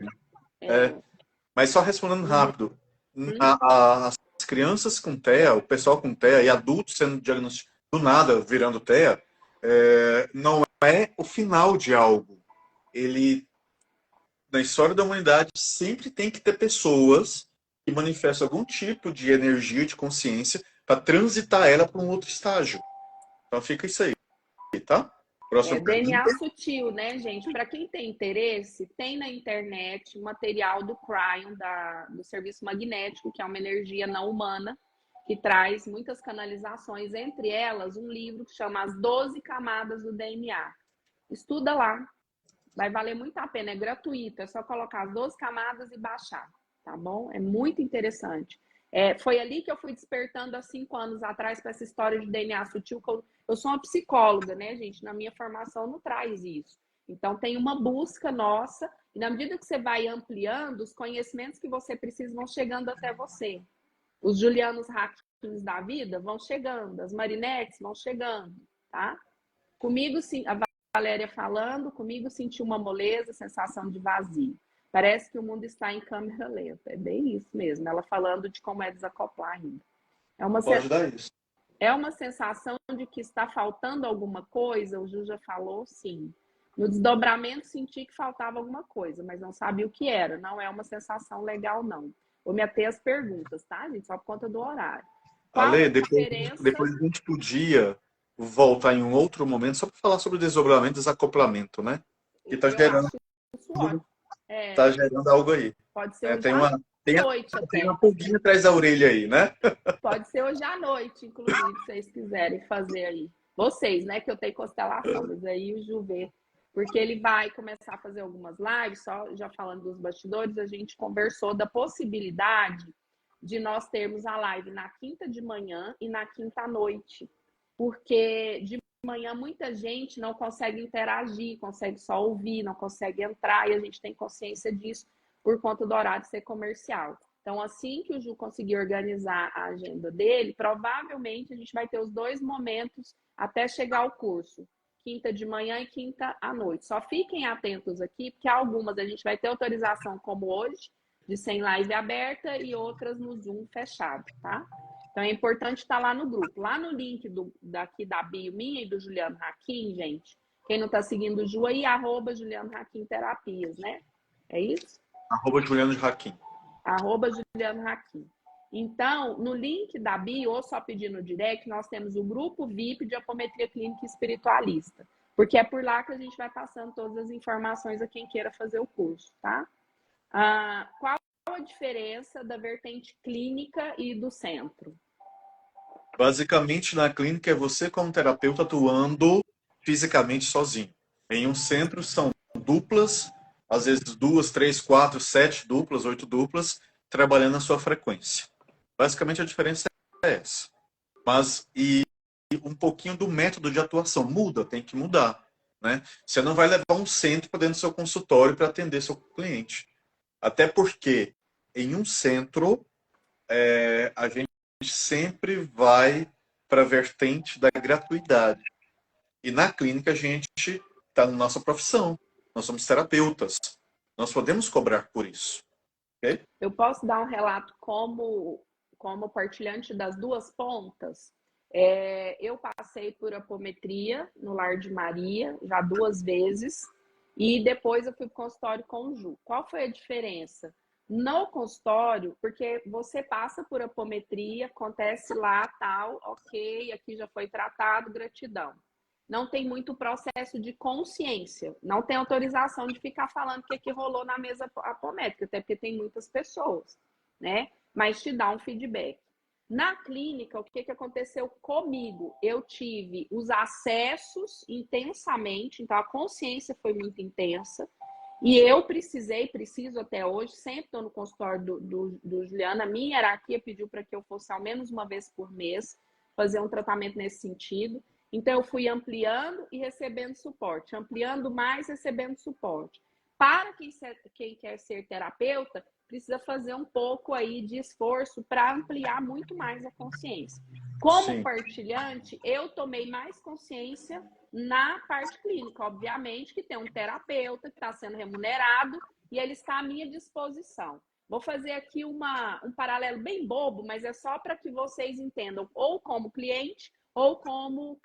ontem. Mas só respondendo rápido, as crianças com TEA, o pessoal com TEA e adultos sendo diagnosticados do nada virando TEA, não é o final de algo. Na história da humanidade, sempre tem que ter pessoas que manifestam algum tipo de energia, de consciência, para transitar ela para um outro estágio. Então fica isso aí, tá? Próxima DNA pergunta. sutil, né, gente? Para quem tem interesse, tem na internet material do Cryon, do Serviço Magnético, que é uma energia não humana, que traz muitas canalizações, entre elas um livro que chama As 12 Camadas do DNA. Estuda lá, vai valer muito a pena, é gratuito, é só colocar as 12 camadas e baixar, tá bom? É muito interessante. Foi ali que eu fui despertando há 5 anos atrás para essa história de DNA sutil, que eu sou uma psicóloga, né, gente? Na minha formação não traz isso. Então tem uma busca nossa, e na medida que você vai ampliando, os conhecimentos que você precisa vão chegando até você. Os Julianos Hackins da vida vão chegando, as Marinettes vão chegando, tá? Comigo, sim, a Valéria falando, comigo senti uma moleza, sensação de vazio. Parece que o mundo está em câmera lenta. É bem isso mesmo. Ela falando de como é desacoplar ainda. Pode dar isso. É uma sensação de que está faltando alguma coisa, o Ju já falou, sim. No desdobramento senti que faltava alguma coisa, mas não sabia o que era. Não é uma sensação legal, não. Vou me ater às perguntas, tá, gente? Só por conta do horário. Qual Ale, a diferença? depois a gente podia voltar em um outro momento só para falar sobre o desdobramento e desacoplamento, né? Que está Eu acho isso ótimo. tá gerando algo aí. Pode ser hoje Tem à noite até. tem uma pulguinha atrás da orelha aí, né? Pode ser hoje à noite, inclusive, se vocês quiserem fazer aí. Vocês, né? Que eu tenho constelação, mas aí o Ju vê. Porque ele vai começar a fazer algumas lives, só já falando dos bastidores, a gente conversou da possibilidade de nós termos a live na quinta de manhã e na quinta à noite. Porque de manhã muita gente não consegue interagir, consegue só ouvir, não consegue entrar, e a gente tem consciência disso por conta do horário ser comercial. Então, assim que o Ju conseguir organizar a agenda dele, provavelmente a gente vai ter os 2 momentos até chegar ao curso. Quinta de manhã e quinta à noite. Só fiquem atentos aqui, porque algumas a gente vai ter autorização, como hoje, de sem live aberta e outras no Zoom fechado, tá? Então é importante estar lá no grupo. Lá no link daqui da bio minha e do Juliano Hakim, gente. Quem não está seguindo o Ju aí, @Juliano Hakim Terapias, né? É isso? @Juliano Hakim. Juliano Hakim. Então, no link da bio, ou só pedir no direct, nós temos o grupo VIP de apometria clínica espiritualista. Porque é por lá que a gente vai passando todas as informações a quem queira fazer o curso, tá? Qual a diferença da vertente clínica e do centro? Basicamente, na clínica é você como terapeuta atuando fisicamente sozinho. Em um centro são duplas, às vezes 2, 3, 4, 7 duplas, 8 duplas, trabalhando a sua frequência. Basicamente a diferença é essa. Mas um pouquinho do método de atuação muda, tem que mudar, né? Você não vai levar um centro para dentro do seu consultório para atender seu cliente. Até porque em um centro a gente sempre vai para a vertente da gratuidade. E na clínica a gente está na nossa profissão. Nós somos terapeutas. Nós podemos cobrar por isso. Okay? Eu posso dar um relato como partilhante das 2 pontas? Eu passei por apometria no Lar de Maria, já 2 vezes, e depois eu fui para o consultório com o Ju. Qual foi a diferença? No consultório, porque você passa por apometria, acontece lá, tal, ok, aqui já foi tratado, gratidão. Não tem muito processo de consciência, não tem autorização de ficar falando o que rolou na mesa apométrica, até porque tem muitas pessoas, né? Mas te dá um feedback. Na clínica, o que aconteceu comigo? Eu tive os acessos intensamente, então a consciência foi muito intensa. E eu preciso até hoje, sempre estou no consultório do Juliano, a minha hierarquia pediu para que eu fosse ao menos uma vez por mês fazer um tratamento nesse sentido. Então, eu fui ampliando e recebendo suporte, ampliando mais, recebendo suporte. Para quem quer ser terapeuta, precisa fazer um pouco aí de esforço para ampliar muito mais a consciência. Como Sim. partilhante, eu tomei mais consciência na parte clínica, obviamente, que tem um terapeuta que está sendo remunerado e ele está à minha disposição. Vou fazer aqui um paralelo bem bobo, mas é só para que vocês entendam, ou como cliente, ou como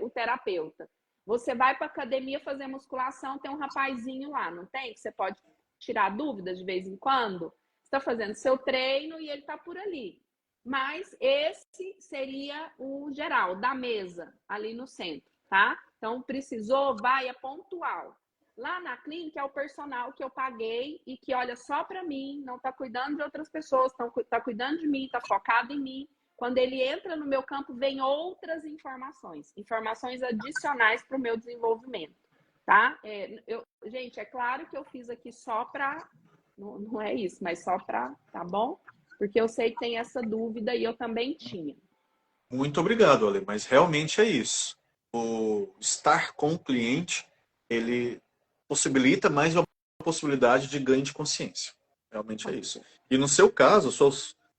o terapeuta. Você vai para a academia fazer musculação, tem um rapazinho lá, não tem? Que você pode tirar dúvidas de vez em quando. Você está fazendo seu treino e ele está por ali. Mas esse seria o geral, da mesa, ali no centro, tá? Então, precisou, vai, é pontual. Lá na clínica é o personal que eu paguei e que olha só para mim, não está cuidando de outras pessoas, está cuidando de mim, está focado em mim. Quando ele entra no meu campo, vem outras informações adicionais para o meu desenvolvimento, tá? Gente, é claro que eu fiz aqui só para, não é isso, mas só para, tá bom? Porque eu sei que tem essa dúvida e eu também tinha. Muito obrigado, Ale, mas realmente é isso. O estar com o cliente, ele possibilita mais uma possibilidade de ganho de consciência. Realmente é isso. E no seu caso,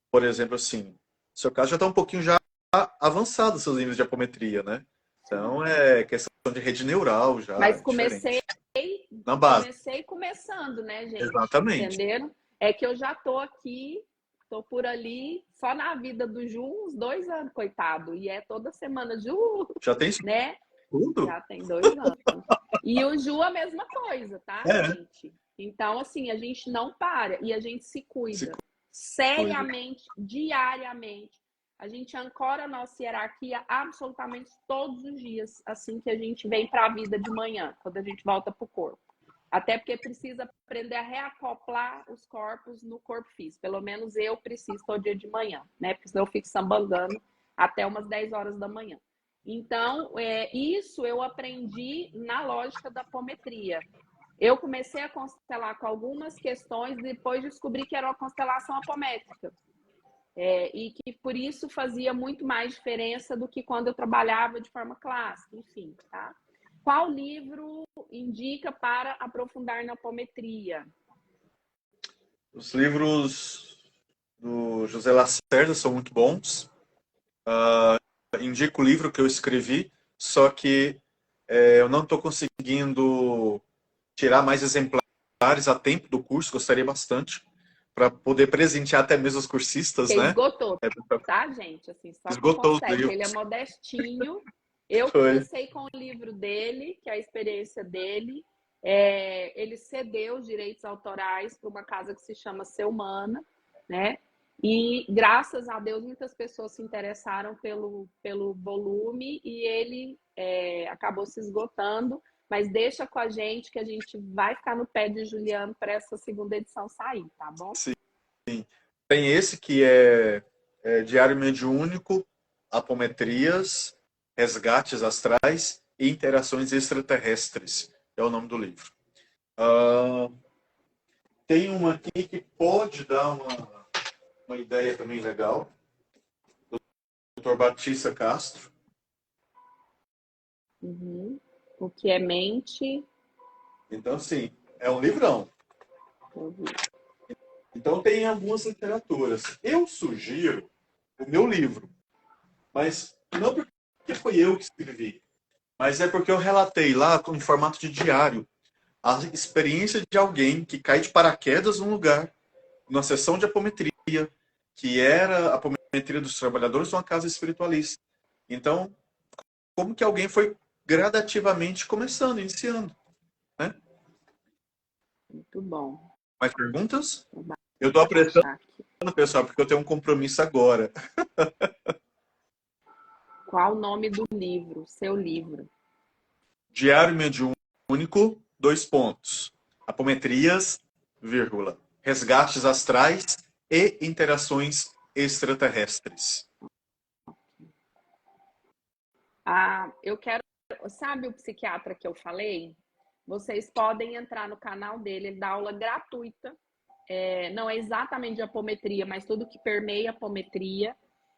por exemplo, assim, no seu caso já está um pouquinho já avançado os seus níveis de apometria, né? Então é questão de rede neural já, Mas diferente. Na base. comecei começando, né, gente? Exatamente. Entenderam? É que eu já tô aqui, tô por ali, só na vida do Ju, uns 2 anos, coitado. E é toda semana, Ju, Já tem isso né? tudo? Já tem 2 anos. E o Ju a mesma coisa, tá, É. gente? Então, assim, a gente não para e a gente se cuida Se seriamente, diariamente. A gente ancora a nossa hierarquia absolutamente todos os dias, assim que a gente vem para a vida de manhã, quando a gente volta para o corpo. Até porque precisa aprender a reacoplar os corpos no corpo físico. Pelo menos eu preciso todo dia de manhã, né? Porque senão eu fico sambangando até umas 10 horas da manhã. Então, isso eu aprendi na lógica da apometria. Eu comecei a constelar com algumas questões, depois descobri que era uma constelação apométrica. E que por isso fazia muito mais diferença do que quando eu trabalhava de forma clássica, enfim, tá? Qual livro indica para aprofundar na apometria? Os livros do José Lacerda são muito bons. Indico o livro que eu escrevi, só que eu não estou conseguindo tirar mais exemplares a tempo do curso, gostaria bastante, para poder presentear até mesmo os cursistas, Porque né? esgotou, tá, gente? Assim, só Esgotou os consegue. livros. Ele é modestinho. Eu Foi. comecei com o livro dele, que é a experiência dele. Ele cedeu os direitos autorais para uma casa que se chama Ser Humana, né? E graças a Deus muitas pessoas se interessaram pelo volume e ele acabou se esgotando. Mas deixa com a gente que a gente vai ficar no pé de Juliano para essa segunda edição sair, tá bom? Sim. Tem esse que é Diário Mediúnico, Apometrias, Resgates Astrais e Interações Extraterrestres. É o nome do livro. Tem uma aqui que pode dar uma ideia também legal. Dr. Batista Castro. Uhum. O que é mente? Então, sim, é um livrão. Uhum. Então, tem algumas literaturas. Eu sugiro o meu livro, mas não porque foi eu que escrevi, mas é porque eu relatei lá em formato de diário a experiência de alguém que cai de paraquedas num lugar, numa sessão de apometria, que era a apometria dos trabalhadores de uma casa espiritualista. Então, como que alguém foi gradativamente começando, iniciando, né? Muito bom. Mais perguntas? Eu tô apressando, Achar aqui. pessoal, porque eu tenho um compromisso agora. Qual o nome do livro? Seu livro. Diário mediúnico, dois pontos. Apometrias, vírgula. Resgates astrais e interações extraterrestres. Eu quero. Sabe o psiquiatra que eu falei? Vocês podem entrar no canal dele, ele dá aula gratuita. Não é exatamente de apometria, mas tudo que permeia apometria.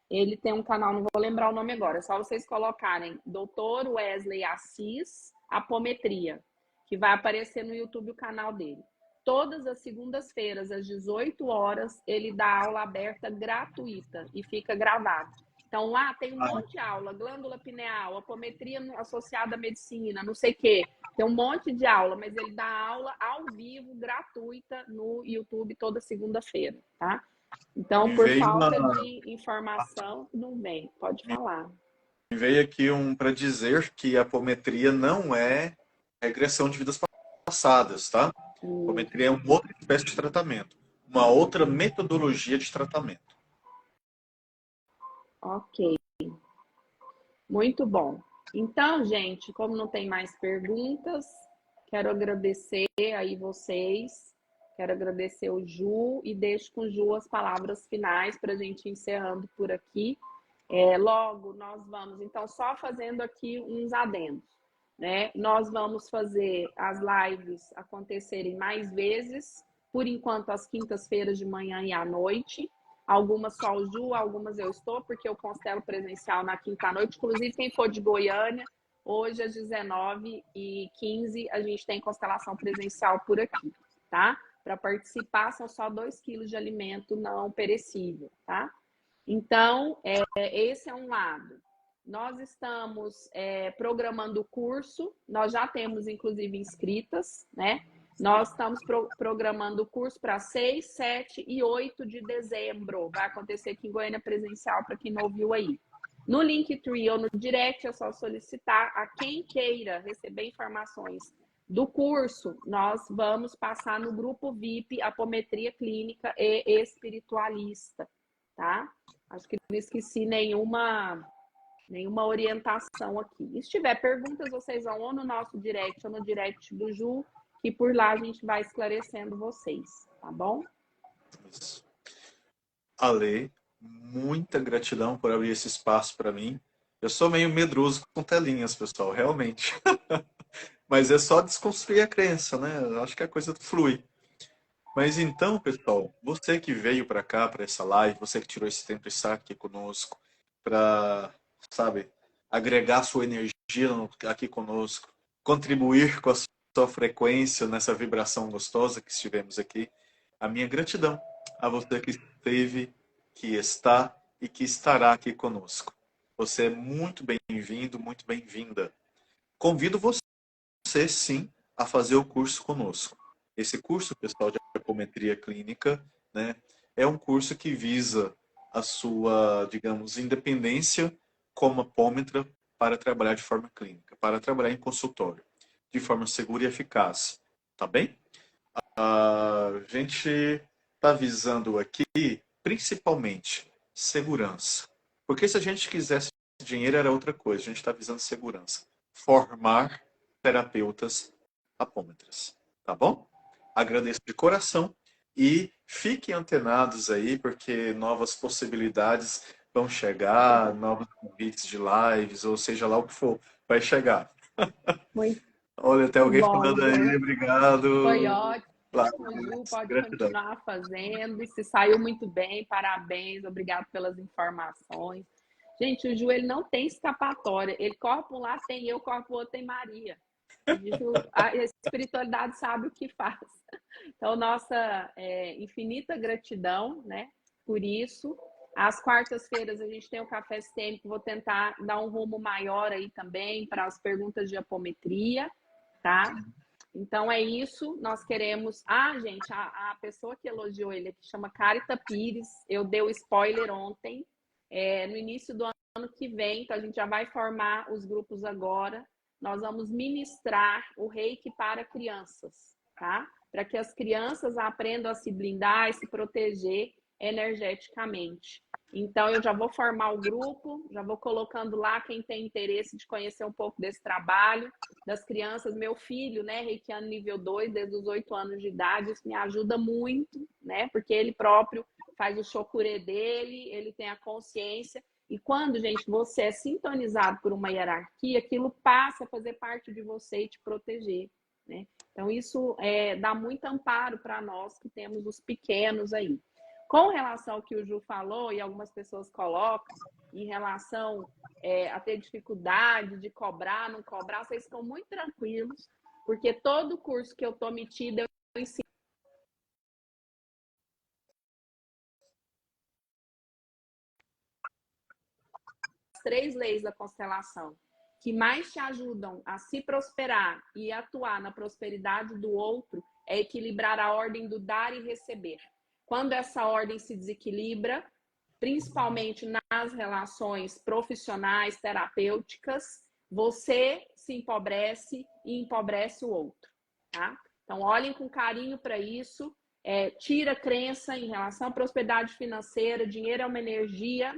Ele tem um canal, não vou lembrar o nome agora, é só vocês colocarem Dr. Wesley Assis Apometria, que vai aparecer no YouTube o canal dele. Todas as segundas-feiras, às 18 horas, ele dá aula aberta gratuita e fica gravado. Então, lá tem um monte de aula, glândula pineal, apometria associada à medicina, não sei o quê. Tem um monte de aula, mas ele dá aula ao vivo, gratuita, no YouTube toda segunda-feira, tá? Então, Me por veio falta uma, de informação, não vem. Pode falar. me veio aqui para dizer que a apometria não é regressão de vidas passadas, tá? Apometria é uma outra espécie de tratamento, uma outra metodologia de tratamento. Ok. Muito bom. Então, gente, como não tem mais perguntas, quero agradecer aí vocês. Quero agradecer o Ju e deixo com o Ju as palavras finais para a gente ir encerrando por aqui. Logo, nós vamos, então, só fazendo aqui uns adendos, né? Nós vamos fazer as lives acontecerem mais vezes, por enquanto, às quintas-feiras de manhã e à noite. Algumas só o Ju, algumas eu estou, porque eu constelo presencial na quinta-noite. Inclusive, quem for de Goiânia, hoje às 19h15, a gente tem constelação presencial por aqui, tá? Para participar, são só 2 quilos de alimento não perecível, tá? Então, esse é um lado. Nós estamos programando o curso, nós já temos, inclusive, inscritas, né? Nós estamos programando o curso para 6, 7 e 8 de dezembro. Vai acontecer aqui em Goiânia presencial, para quem não ouviu aí. No Linktree ou no direct é só solicitar a quem queira receber informações do curso. Nós vamos passar no grupo VIP Apometria Clínica e Espiritualista, tá? Acho que não esqueci nenhuma orientação aqui. E se tiver perguntas, vocês vão ou no nosso direct ou no direct do Ju, e por lá a gente vai esclarecendo vocês, tá bom? Isso. Ale, muita gratidão por abrir esse espaço para mim. Eu sou meio medroso com telinhas, pessoal, realmente. Mas é só desconstruir a crença, né? Eu acho que a coisa flui. Mas então, pessoal, você que veio para cá, para essa live, você que tirou esse tempo e está aqui conosco, para, sabe, agregar sua energia aqui conosco, contribuir com a sua frequência nessa vibração gostosa que estivemos aqui, a minha gratidão a você que esteve, que está e que estará aqui conosco. Você é muito bem-vindo, muito bem-vinda. Convido você, sim, a fazer o curso conosco. Esse curso, pessoal, de apometria clínica, né, é um curso que visa a sua, digamos, independência como apômetra para trabalhar de forma clínica, para trabalhar em consultório, de forma segura e eficaz. Tá bem? A gente está visando aqui, principalmente, segurança. Porque se a gente quisesse dinheiro, era outra coisa. A gente está visando segurança. Formar terapeutas apômetras. Tá bom? Agradeço de coração e fiquem antenados aí, porque novas possibilidades vão chegar, novos convites de lives, ou seja lá o que for, vai chegar. Muito Olha, tem alguém bom, falando aí, Ju. Foi obrigado. ótimo, Claro, Ju. Pode gratidão. continuar fazendo. Se saiu muito bem, parabéns. Obrigado pelas informações. Gente, o Ju, ele não tem escapatória. Ele corre para um lado, tem eu, corre para o outro, tem Maria. A espiritualidade sabe o que faz. Então, nossa infinita gratidão, né, por isso. Às quartas-feiras a gente tem o Café Sistêmico, vou tentar dar um rumo maior aí também para as perguntas de apometria, tá? Então é isso, nós queremos... gente, a pessoa que elogiou ele aqui chama Carita Pires, eu dei o spoiler ontem, no início do ano que vem, então a gente já vai formar os grupos agora, nós vamos ministrar o Reiki para crianças, tá? para que as crianças aprendam a se blindar e se proteger energeticamente. Então, eu já vou formar o grupo, já vou colocando lá quem tem interesse de conhecer um pouco desse trabalho, das crianças. Meu filho, né, reikiano nível 2, desde os 8 anos de idade, isso me ajuda muito, né, porque ele próprio faz o chokure dele, ele tem a consciência. E quando, gente, você é sintonizado por uma hierarquia, aquilo passa a fazer parte de você e te proteger, né? Então, isso dá muito amparo para nós que temos os pequenos aí. Com relação ao que o Ju falou, e algumas pessoas colocam, em relação a ter dificuldade de cobrar, não cobrar, vocês ficam muito tranquilos, porque todo curso que eu estou metida, eu ensino as 3 leis da constelação, que mais te ajudam a se prosperar e atuar na prosperidade do outro, é equilibrar a ordem do dar e receber. Quando essa ordem se desequilibra, principalmente nas relações profissionais, terapêuticas, você se empobrece e empobrece o outro, tá? Então, olhem com carinho para isso, tira crença em relação à prosperidade financeira, dinheiro é uma energia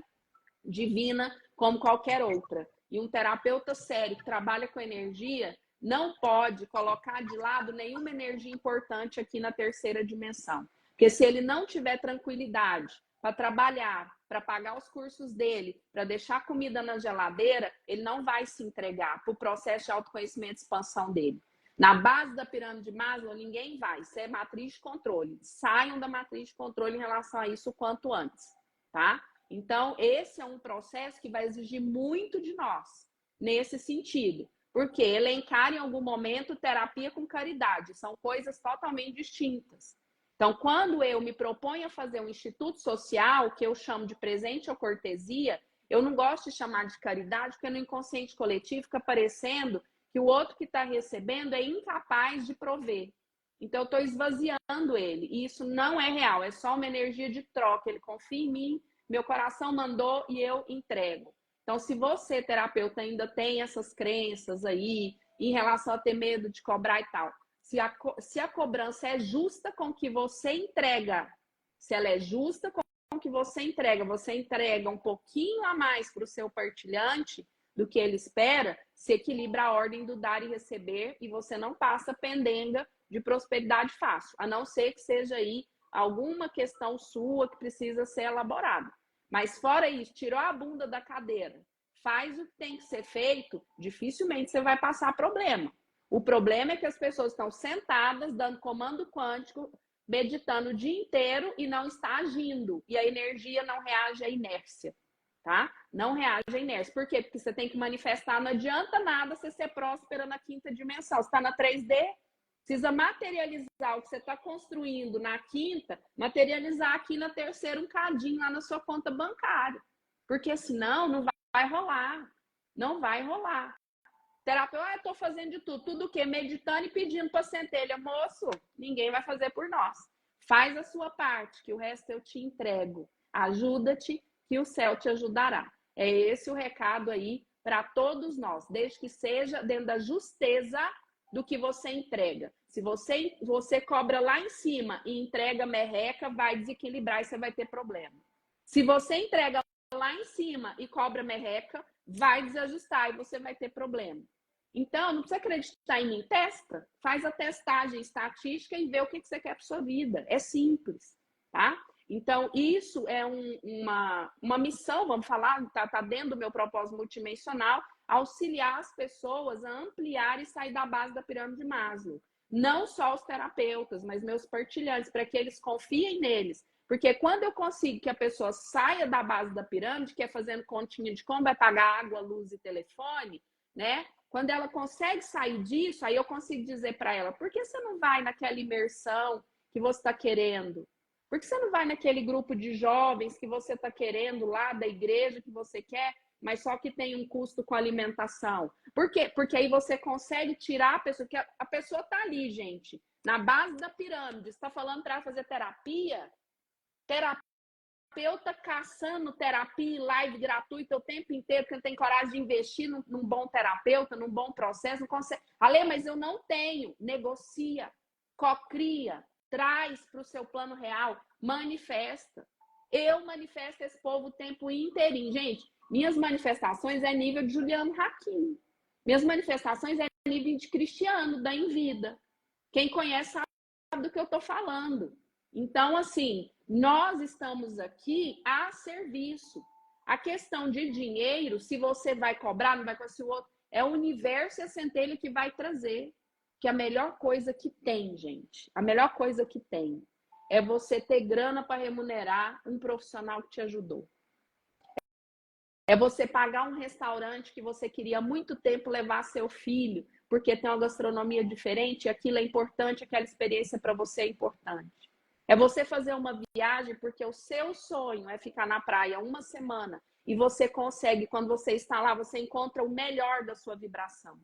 divina como qualquer outra. E um terapeuta sério que trabalha com energia não pode colocar de lado nenhuma energia importante aqui na terceira dimensão. Porque se ele não tiver tranquilidade para trabalhar, para pagar os cursos dele, para deixar comida na geladeira, ele não vai se entregar para o processo de autoconhecimento e expansão dele. Na base da pirâmide de Maslow, ninguém vai. Isso é matriz de controle. Saiam da matriz de controle em relação a isso o quanto antes, tá? Então, esse é um processo que vai exigir muito de nós, nesse sentido. Porque elencar em algum momento terapia com caridade. São coisas totalmente distintas. Então, quando eu me proponho a fazer um instituto social, que eu chamo de presente ou cortesia, eu não gosto de chamar de caridade, porque no inconsciente coletivo fica parecendo que o outro que está recebendo é incapaz de prover. Então, eu estou esvaziando ele. E isso não é real, é só uma energia de troca. Ele confia em mim, meu coração mandou e eu entrego. Então, se você, terapeuta, ainda tem essas crenças aí, em relação a ter medo de cobrar e tal, se a cobrança é justa com o que você entrega, se ela é justa com o que você entrega um pouquinho a mais para o seu partilhante do que ele espera, se equilibra a ordem do dar e receber e você não passa pendenga de prosperidade fácil, a não ser que seja aí alguma questão sua que precisa ser elaborada. Mas fora isso, tirou a bunda da cadeira, faz o que tem que ser feito, dificilmente você vai passar problema. O problema é que as pessoas estão sentadas, dando comando quântico, meditando o dia inteiro e não está agindo. E a energia não reage à inércia, tá? Não reage à inércia. Por quê? Porque você tem que manifestar. Não adianta nada você ser próspera na 5ª dimensão. Você está na 3D, precisa materializar o que você está construindo na 5ª, materializar aqui na 3ª um cadinho lá na sua conta bancária. Porque senão não vai rolar. Não vai rolar. Terapeuta, eu estou fazendo de tudo. Tudo o quê? Meditando e pedindo para centelha. Moço, ninguém vai fazer por nós. Faz a sua parte, que o resto eu te entrego. Ajuda-te, que o céu te ajudará. É esse o recado aí para todos nós, desde que seja dentro da justeza do que você entrega. Se você cobra lá em cima e entrega merreca, vai desequilibrar e você vai ter problema. Se você entrega lá em cima e cobra merreca, vai desajustar e você vai ter problema. Então, não precisa acreditar em mim. Testa, faz a testagem estatística e vê o que você quer para sua vida. É simples, tá? Então, isso é uma missão, vamos falar, tá dentro do meu propósito multidimensional, auxiliar as pessoas a ampliar e sair da base da pirâmide de Maslow. Não só os terapeutas, mas meus partilhantes, para que eles confiem neles. Porque quando eu consigo que a pessoa saia da base da pirâmide, que é fazendo continha de como vai pagar água, luz e telefone, né? Quando ela consegue sair disso, aí eu consigo dizer para ela, por que você não vai naquela imersão que você está querendo? Por que você não vai naquele grupo de jovens que você está querendo lá, da igreja que você quer, mas só que tem um custo com alimentação? Por quê? Porque aí você consegue tirar a pessoa, que a pessoa está ali, gente, na base da pirâmide, está falando para ela fazer terapeuta caçando terapia e live gratuita o tempo inteiro, porque não tem coragem de investir num bom terapeuta, num bom processo, não consegue. Ale, mas eu não tenho. Negocia. cocria, traz para o seu plano real, manifesta. Eu manifesto esse povo o tempo inteirinho. Gente, minhas manifestações é nível de Juliano Hakim. Minhas manifestações é nível de Cristiano, da Envida. Quem conhece sabe do que eu estou falando. Então, assim, nós estamos aqui a serviço. A questão de dinheiro, se você vai cobrar, não vai cobrar, se o outro... É o universo e a centelha que vai trazer. Que é a melhor coisa que tem, gente. A melhor coisa que tem é você ter grana para remunerar um profissional que te ajudou. É você pagar um restaurante que você queria há muito tempo levar seu filho, porque tem uma gastronomia diferente, e aquilo é importante, aquela experiência para você é importante. É você fazer uma viagem porque o seu sonho é ficar na praia uma semana e você consegue, quando você está lá, você encontra o melhor da sua vibração.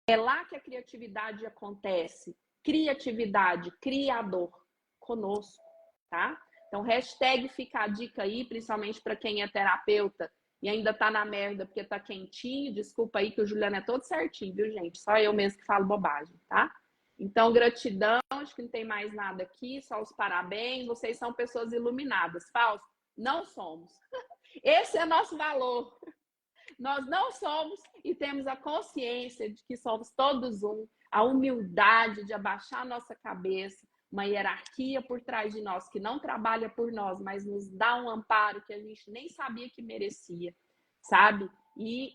É lá que a criatividade acontece. Criatividade, criador, conosco, tá? Então, hashtag fica a dica aí, principalmente para quem é terapeuta e ainda tá na merda porque tá quentinho. Desculpa aí que o Juliano é todo certinho, viu, gente? Só eu mesmo que falo bobagem, tá? Então, gratidão, acho que não tem mais nada aqui, só os parabéns. Vocês são pessoas iluminadas. Fausto, não somos. Esse é nosso valor. Nós não somos e temos a consciência de que somos todos um, a humildade de abaixar a nossa cabeça, uma hierarquia por trás de nós que não trabalha por nós, mas nos dá um amparo que a gente nem sabia que merecia, sabe? E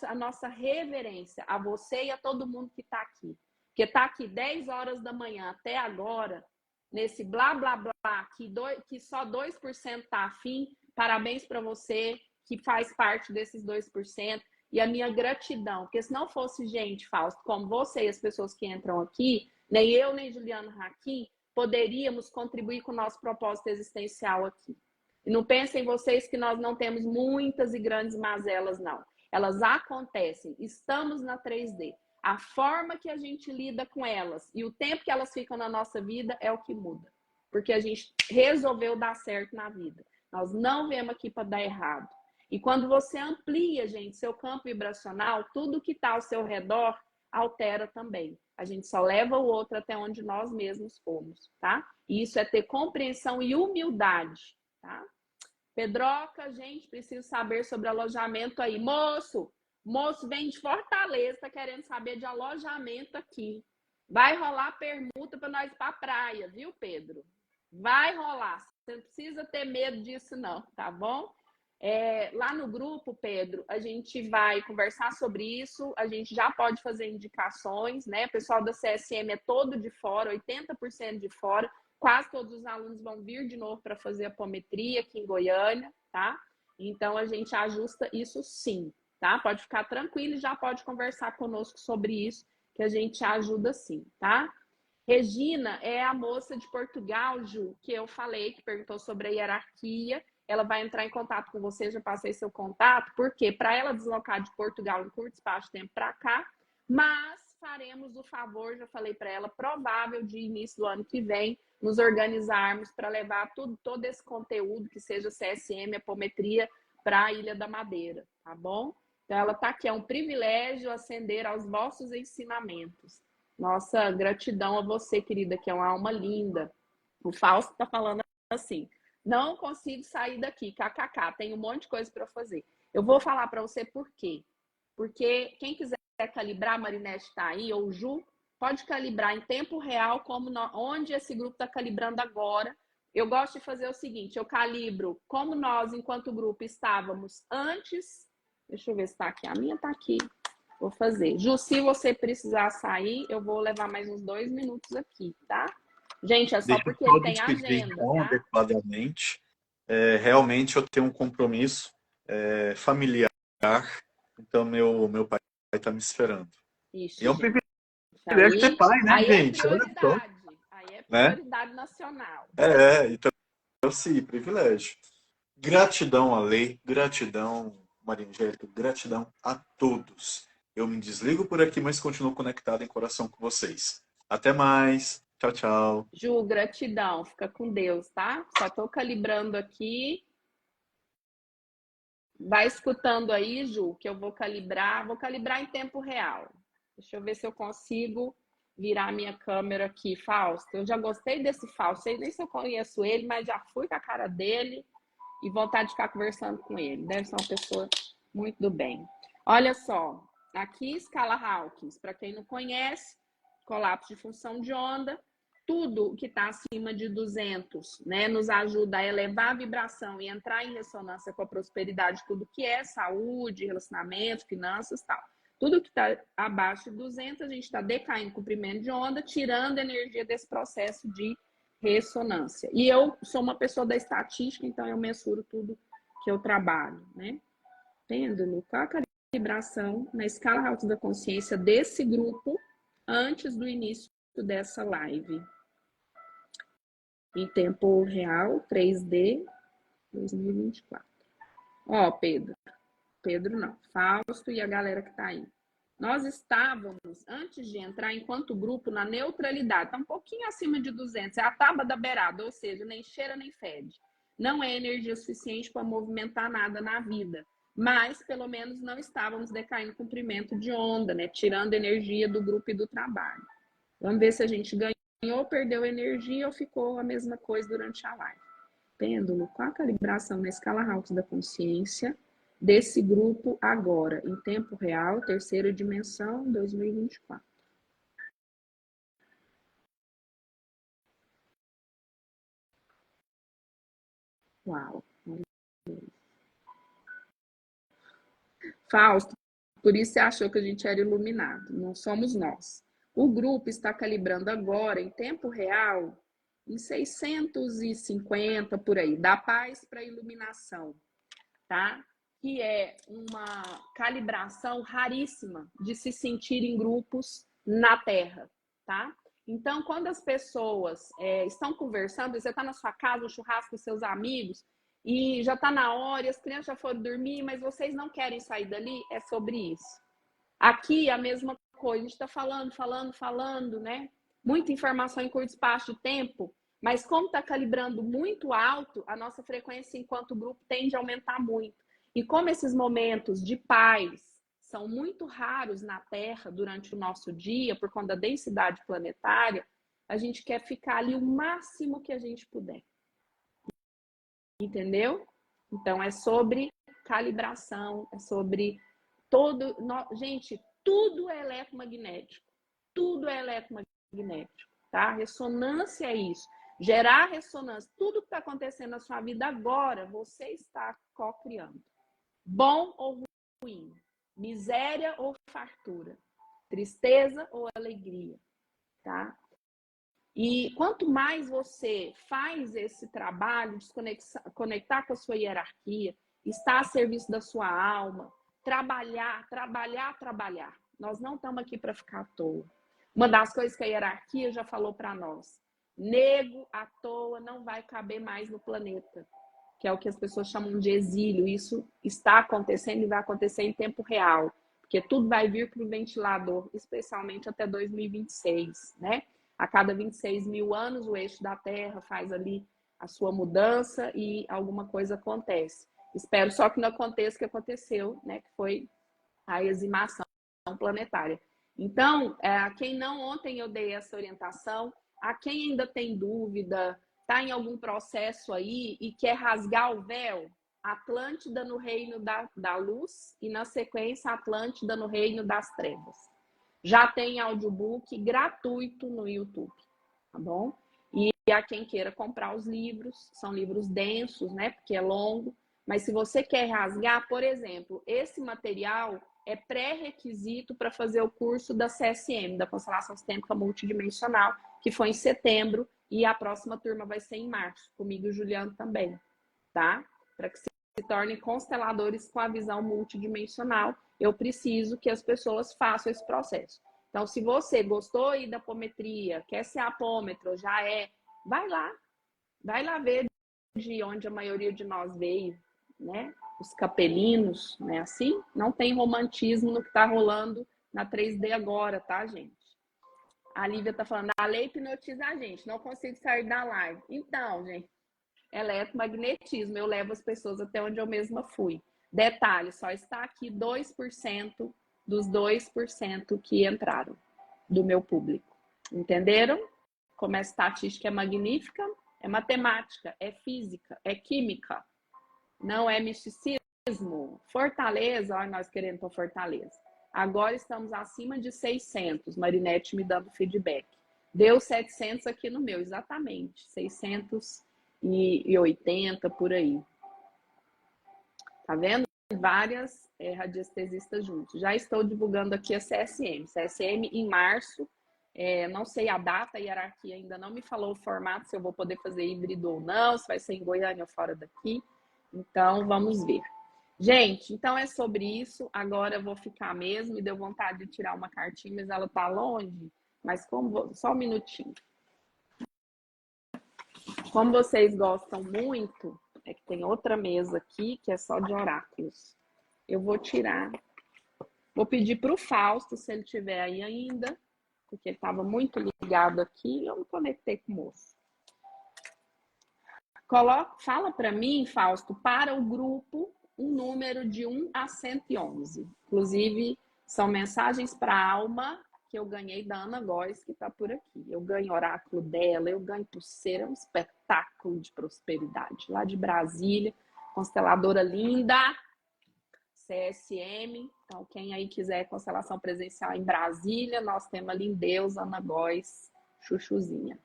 a nossa reverência a você e a todo mundo que está aqui. Porque está aqui 10 horas da manhã até agora, nesse blá, blá, blá, que só 2% está afim, parabéns para você, que faz parte desses 2%, e a minha gratidão, porque se não fosse gente, Fausto, como você e as pessoas que entram aqui, nem eu, nem Juliano Hakim, poderíamos contribuir com o nosso propósito existencial aqui. E não pensem vocês que nós não temos muitas e grandes mazelas, não. Elas acontecem, estamos na 3D. A forma que a gente lida com elas e o tempo que elas ficam na nossa vida é o que muda. Porque a gente resolveu dar certo na vida. Nós não viemos aqui para dar errado. E quando você amplia, gente, seu campo vibracional, tudo que está ao seu redor altera também. A gente só leva o outro até onde nós mesmos fomos, tá? E isso é ter compreensão e humildade, tá? Pedroca, gente, preciso saber sobre alojamento aí. Moço vem de Fortaleza, tá querendo saber de alojamento aqui. Vai rolar permuta para nós ir para a praia, viu, Pedro? Vai rolar. Você não precisa ter medo disso, não, tá bom? Lá no grupo, Pedro, a gente vai conversar sobre isso, a gente já pode fazer indicações, né? O pessoal da CSM é todo de fora, 80% de fora, quase todos os alunos vão vir de novo para fazer apometria aqui em Goiânia, tá? Então, a gente ajusta isso sim, tá? Pode ficar tranquilo e já pode conversar conosco sobre isso, que a gente ajuda sim, tá? Regina é a moça de Portugal, Ju, que eu falei, que perguntou sobre a hierarquia. Ela vai entrar em contato com você, já passei seu contato, porque para ela deslocar de Portugal em curto espaço de tempo para cá, mas faremos o favor, já falei para ela, provável de início do ano que vem, nos organizarmos para levar todo esse conteúdo, que seja CSM, apometria, para a Ilha da Madeira, tá bom? Então ela está aqui, é um privilégio ascender aos vossos ensinamentos. Nossa gratidão a você, querida, que é uma alma linda. O Fausto está falando assim, não consigo sair daqui, kkk, tem um monte de coisa para fazer. Eu vou falar para você por quê. Porque quem quiser calibrar, a Marinete está aí, ou o Ju, pode calibrar em tempo real, como onde esse grupo está calibrando agora. Eu gosto de fazer o seguinte, eu calibro como nós, enquanto grupo, estávamos antes. Deixa eu ver se está aqui. A minha está aqui. Vou fazer. Ju, se você precisar sair, eu vou levar mais uns 2 minutos aqui, tá? Gente, é só Deixa porque eu só ele tem despedir, agenda, então, tá? adequadamente. Realmente eu tenho um compromisso familiar, então meu pai está me esperando. Isso, E é um gente. privilégio ser pai, né, Aí gente? é Olha só, prioridade. Aí é né? prioridade nacional. Então sim, privilégio. Gratidão a Lei, gratidão, Maria Angélica, gratidão a todos. Eu me desligo por aqui, mas continuo conectado em coração com vocês. Até mais. Tchau, tchau. Ju, gratidão. Fica com Deus, tá? Só tô calibrando aqui. Vai escutando aí, Ju, que eu vou calibrar. Vou calibrar em tempo real. Deixa eu ver se eu consigo virar minha câmera aqui, Fausto. Eu já gostei desse Fausto, sei nem se eu conheço ele, mas já fui com a cara dele e vontade de ficar conversando com ele. Deve ser uma pessoa muito do bem. Olha só, aqui escala Hawkins, para quem não conhece, colapso de função de onda, tudo que está acima de 200, né, nos ajuda a elevar a vibração e entrar em ressonância com a prosperidade, tudo que é saúde, relacionamento, finanças, tal. Tudo que está abaixo de 200, a gente está decaindo comprimento de onda, tirando a energia desse processo de ressonância. E eu sou uma pessoa da estatística, então eu mensuro tudo que eu trabalho, né? Pêndulo, qual a calibração na escala Hawkins da consciência desse grupo antes do início dessa live? Em tempo real, 3D, 2024. Ó, Pedro não, Fausto e a galera que tá aí. Nós estávamos, antes de entrar enquanto grupo, na neutralidade, tá um pouquinho acima de 200, é a tábua da beirada, ou seja, nem cheira nem fede. Não é energia suficiente para movimentar nada na vida, mas pelo menos não estávamos decaindo comprimento de onda, né? Tirando energia do grupo e do trabalho. Vamos ver se a gente ganhou, perdeu energia ou ficou a mesma coisa durante a live. Pêndulo, qual a calibração na escala Hawkins da consciência desse grupo agora, em tempo real, terceira dimensão, 2024? Uau! Fausto, por isso você achou que a gente era iluminado. Não somos nós. O grupo está calibrando agora, em tempo real, em 650 por aí, da paz para a iluminação, tá? Que é uma calibração raríssima de se sentir em grupos na Terra, tá? Então, quando as pessoas estão conversando, você está na sua casa, no churrasco com seus amigos, e já está na hora, e as crianças já foram dormir, mas vocês não querem sair dali, é sobre isso. Aqui, a mesma coisa, a gente está falando, né? Muita informação em curto espaço de tempo, mas como está calibrando muito alto, a nossa frequência enquanto grupo tende a aumentar muito. E como esses momentos de paz são muito raros na Terra durante o nosso dia, por conta da densidade planetária, a gente quer ficar ali o máximo que a gente puder. Entendeu? Então, é sobre calibração, é sobre todo... Gente, tudo é eletromagnético. Tudo é eletromagnético, tá? Ressonância é isso. Gerar ressonância. Tudo que está acontecendo na sua vida agora, você está co-criando. Bom ou ruim? Miséria ou fartura? Tristeza ou alegria? Tá? E quanto mais você faz esse trabalho de conectar com a sua hierarquia, estar a serviço da sua alma, trabalhar. Nós não estamos aqui para ficar à toa. Uma das coisas que a hierarquia já falou para nós: nego à toa não vai caber mais no planeta, que é o que as pessoas chamam de exílio. Isso está acontecendo e vai acontecer em tempo real, porque tudo vai vir para o ventilador, especialmente até 2026, né? A cada 26 mil anos, o eixo da Terra faz ali a sua mudança e alguma coisa acontece. Espero só que não aconteça o que aconteceu, né? Que foi a eximação planetária. Então, a quem não, ontem eu dei essa orientação, a quem ainda tem dúvida, está em algum processo aí e quer rasgar o véu, Atlântida no reino da luz e, na sequência, Atlântida no reino das trevas. Já tem audiobook gratuito no YouTube, tá bom? E a quem queira comprar os livros, são livros densos, né? Porque é longo. Mas se você quer rasgar, por exemplo, esse material é pré-requisito para fazer o curso da CSM, da Constelação Sistêmica Multidimensional, que foi em setembro, e a próxima turma vai ser em março, comigo e o Juliano também, tá? Para que se tornem consteladores com a visão multidimensional, eu preciso que as pessoas façam esse processo. Então, se você gostou aí da apometria, quer ser apômetro, já é, vai lá ver de onde a maioria de nós veio, né? Os capelinos, né? Assim, não tem romantismo no que está rolando na 3D agora, tá, gente? A Lívia tá falando, a lei hipnotiza a gente, não consigo sair da live. Então, gente, eletromagnetismo, eu levo as pessoas até onde eu mesma fui. Detalhe, só está aqui 2% dos 2% que entraram do meu público, Entenderam? Como a estatística é magnífica, é matemática, é física, é química, não é misticismo. Fortaleza, olha nós querendo para Fortaleza. Agora estamos acima de 600, Marinete me dando feedback. Deu 700 aqui no meu, exatamente, 680 por aí. Tá vendo? Várias radiestesistas juntos. Já estou divulgando aqui a CSM. CSM em março, não sei a data, a hierarquia ainda não me falou o formato, se eu vou poder fazer híbrido ou não, se vai ser em Goiânia ou fora daqui. Então, vamos ver. Gente, então é sobre isso. Agora eu vou ficar mesmo. Me deu vontade de tirar uma cartinha, mas ela tá longe. Mas só um minutinho. Como vocês gostam muito, é que tem outra mesa aqui que é só de oráculos. Eu vou tirar. Vou pedir para o Fausto, se ele estiver aí ainda, porque ele estava muito ligado aqui. Eu me conectei com o moço. Fala para mim, Fausto, para o grupo, um número de 1 a 111. Inclusive, são mensagens para a alma que eu ganhei da Ana Góes, que está por aqui. Eu ganho oráculo dela, eu ganho pulseira, é um espetáculo de prosperidade. Lá de Brasília, consteladora linda, CSM. Então, quem aí quiser constelação presencial em Brasília, nós temos ali em Deus, Ana Góes, chuchuzinha.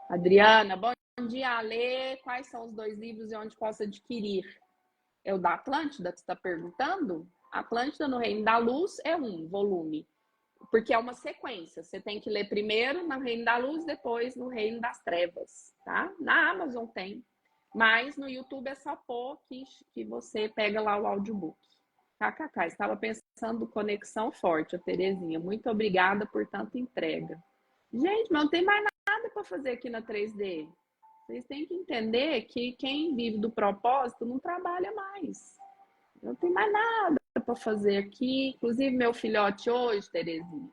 Adriana, bom dia, Alê. Quais são os 2 livros e onde posso adquirir? É o da Atlântida que você está perguntando? Atlântida no Reino da Luz é um volume, porque é uma sequência. Você tem que ler primeiro no Reino da Luz, depois no Reino das Trevas, tá? Na Amazon tem, mas no YouTube é só pôr que você pega lá o audiobook. KKK, estava pensando conexão forte, a Terezinha. Muito obrigada por tanta entrega. Gente, mas não tem mais nada para fazer aqui na 3D. Vocês têm que entender que quem vive do propósito não trabalha mais. Não tem mais nada para fazer aqui. Inclusive, meu filhote hoje, Terezinha,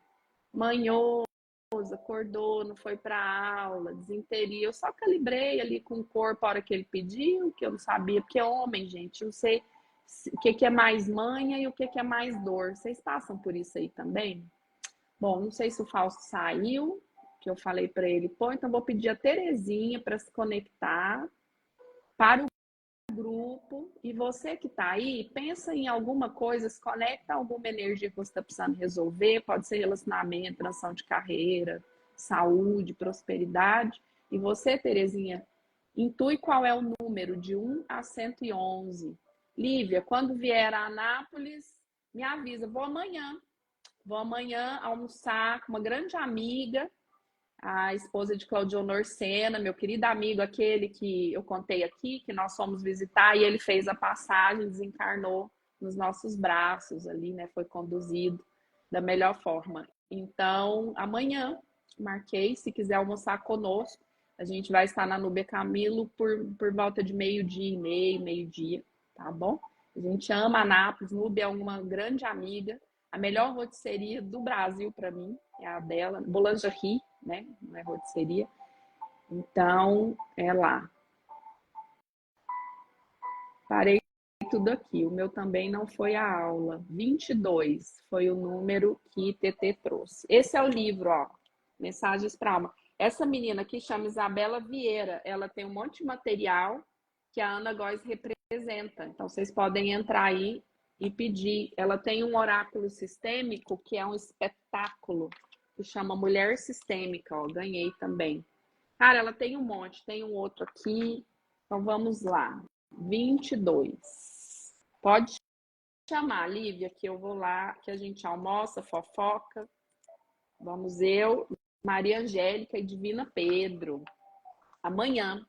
manhoso, acordou, não foi para aula, desinteria. Eu só calibrei ali com o corpo a hora que ele pediu, que eu não sabia, porque é homem, gente. Eu sei o que é mais manha e o que é mais dor. Vocês passam por isso aí também? Bom, não sei se o Fausto saiu, que eu falei para ele, pô, então vou pedir a Terezinha para se conectar para o grupo. E você que está aí, pensa em alguma coisa, se conecta a alguma energia que você está precisando resolver, pode ser relacionamento, transição de carreira, saúde, prosperidade. E você, Terezinha, intui qual é o número de 1 a 111. Lívia, quando vier a Anápolis, me avisa, vou amanhã almoçar com uma grande amiga, a esposa de Claudio Honor Sena, meu querido amigo, aquele que eu contei aqui, que nós fomos visitar, e ele fez a passagem, desencarnou nos nossos braços ali, né? Foi conduzido da melhor forma. Então, amanhã, marquei, se quiser almoçar conosco, a gente vai estar na Núbia Camilo por volta de meio-dia e meio-dia, tá bom? A gente ama Anápolis, Núbia é uma grande amiga, a melhor rotisseria do Brasil para mim é a dela, Boulangerie, né? Não é rotisseria. Então, é lá. Parei tudo aqui. O meu também não foi a aula. 22 foi o número que TT trouxe. Esse é o livro, ó. Mensagens para alma. Essa menina aqui chama Isabela Vieira. Ela tem um monte de material que a Ana Góes representa. Então, vocês podem entrar aí e pedir. Ela tem um oráculo sistêmico que é um espetáculo, que chama Mulher Sistêmica, ó, ganhei também. Cara, ela tem um monte, tem um outro aqui. Então, vamos lá. 22. Pode chamar, Lívia, que eu vou lá, que a gente almoça, fofoca. Vamos eu, Maria Angélica e Divina Pedro. Amanhã.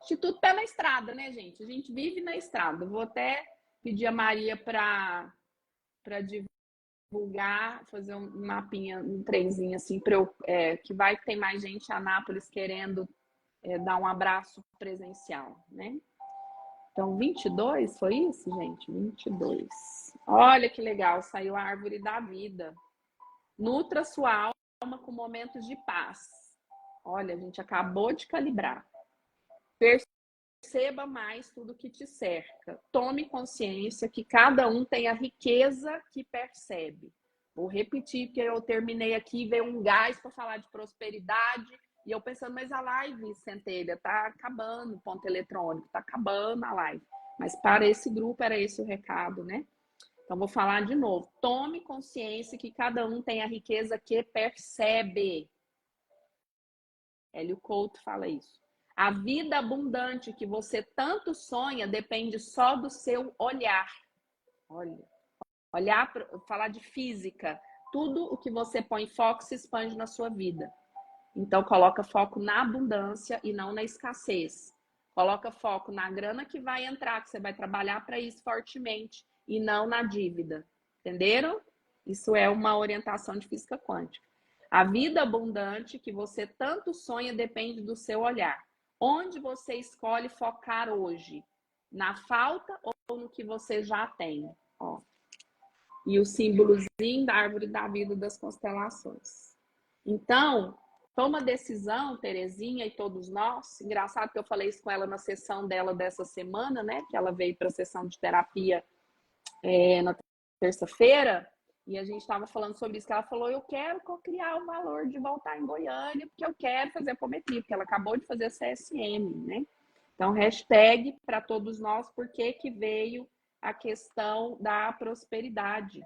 Instituto Pé na Estrada, né, gente? A gente vive na estrada. Vou até pedir a Maria para divulgar, fazer um mapinha, um trenzinho assim, que vai ter mais gente em Anápolis querendo dar um abraço presencial, né? Então, 22, foi isso, gente? 22. Olha que legal, saiu a árvore da vida. Nutra sua alma com momentos de paz. Olha, a gente acabou de calibrar. Perceba mais tudo que te cerca. Tome consciência que cada um tem a riqueza que percebe. Vou repetir, porque eu terminei aqui, veio um gás para falar de prosperidade, e eu pensando, mas a live, Centelha, tá acabando, ponto eletrônico, tá acabando a live. Mas para esse grupo era esse o recado, né? Então, vou falar de novo. Tome consciência que cada um tem a riqueza que percebe. Hélio Couto fala isso. A vida abundante que você tanto sonha depende só do seu olhar. Olha, olhar, falar de física. Tudo o que você põe foco se expande na sua vida. Então, coloca foco na abundância e não na escassez. Coloca foco na grana que vai entrar, que você vai trabalhar para isso fortemente, e não na dívida. Entenderam? Isso é uma orientação de física quântica. A vida abundante que você tanto sonha depende do seu olhar. Onde você escolhe focar hoje? Na falta ou no que você já tem? Ó. E o símbolozinho da árvore da vida das constelações. Então, toma decisão, Terezinha e todos nós. Engraçado que eu falei isso com ela na sessão dela dessa semana, né? Que ela veio para a sessão de terapia na terça-feira. E a gente estava falando sobre isso, que ela falou, eu quero criar o valor de voltar em Goiânia, porque eu quero fazer apometria, porque ela acabou de fazer CSM, né? Então, hashtag para todos nós, por que veio a questão da prosperidade,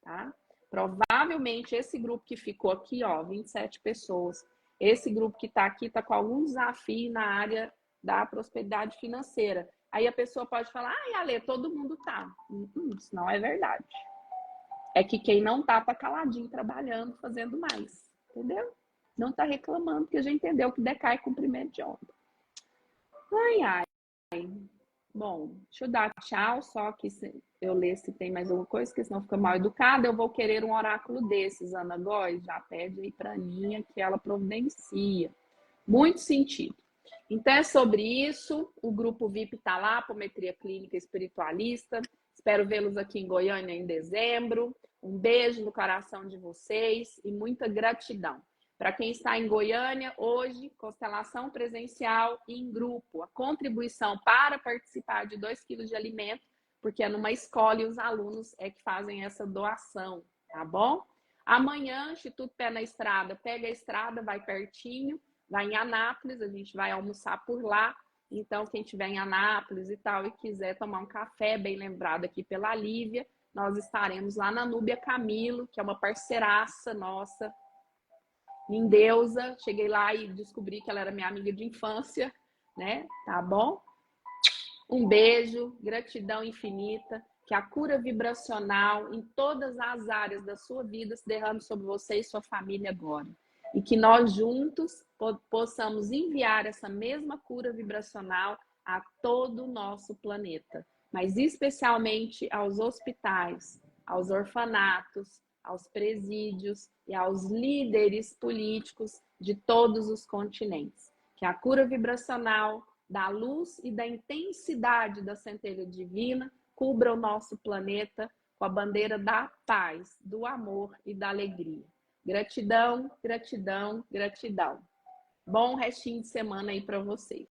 tá? Provavelmente esse grupo que ficou aqui, ó, 27 pessoas, esse grupo que está aqui está com algum desafio na área da prosperidade financeira. Aí a pessoa pode falar, ai, Ale, todo mundo tá. Isso não é verdade. É que quem não tá caladinho, trabalhando, fazendo mais. Entendeu? Não tá reclamando, porque já entendeu que decai cumprimento de onda. Ai, ai. Bom, deixa eu dar tchau, só que eu ler se tem mais alguma coisa, porque senão fica mal educada. Eu vou querer um oráculo desses, Ana Góes. Já pede aí pra Aninha que ela providencia. Muito sentido. Então é sobre isso. O grupo VIP tá lá, Apometria Clínica Espiritualista. Espero vê-los aqui em Goiânia em dezembro. Um beijo no coração de vocês e muita gratidão. Para quem está em Goiânia, hoje, constelação presencial e em grupo. A contribuição para participar de 2 quilos de alimento, porque é numa escola e os alunos é que fazem essa doação, tá bom? Amanhã, Instituto Pé na Estrada, pega a estrada, vai pertinho, vai em Anápolis, a gente vai almoçar por lá. Então, quem estiver em Anápolis e tal e quiser tomar um café, bem lembrado aqui pela Lívia, nós estaremos lá na Núbia Camilo, que é uma parceiraça nossa, lindeusa. Cheguei lá e descobri que ela era minha amiga de infância, né? Tá bom? Um beijo, gratidão infinita, que a cura vibracional em todas as áreas da sua vida se derrame sobre você e sua família agora. E que nós juntos possamos enviar essa mesma cura vibracional a todo o nosso planeta, mas especialmente aos hospitais, aos orfanatos, aos presídios e aos líderes políticos de todos os continentes. Que a cura vibracional da luz e da intensidade da centelha divina cubra o nosso planeta com a bandeira da paz, do amor e da alegria. Gratidão, gratidão, gratidão. Bom restinho de semana aí para vocês.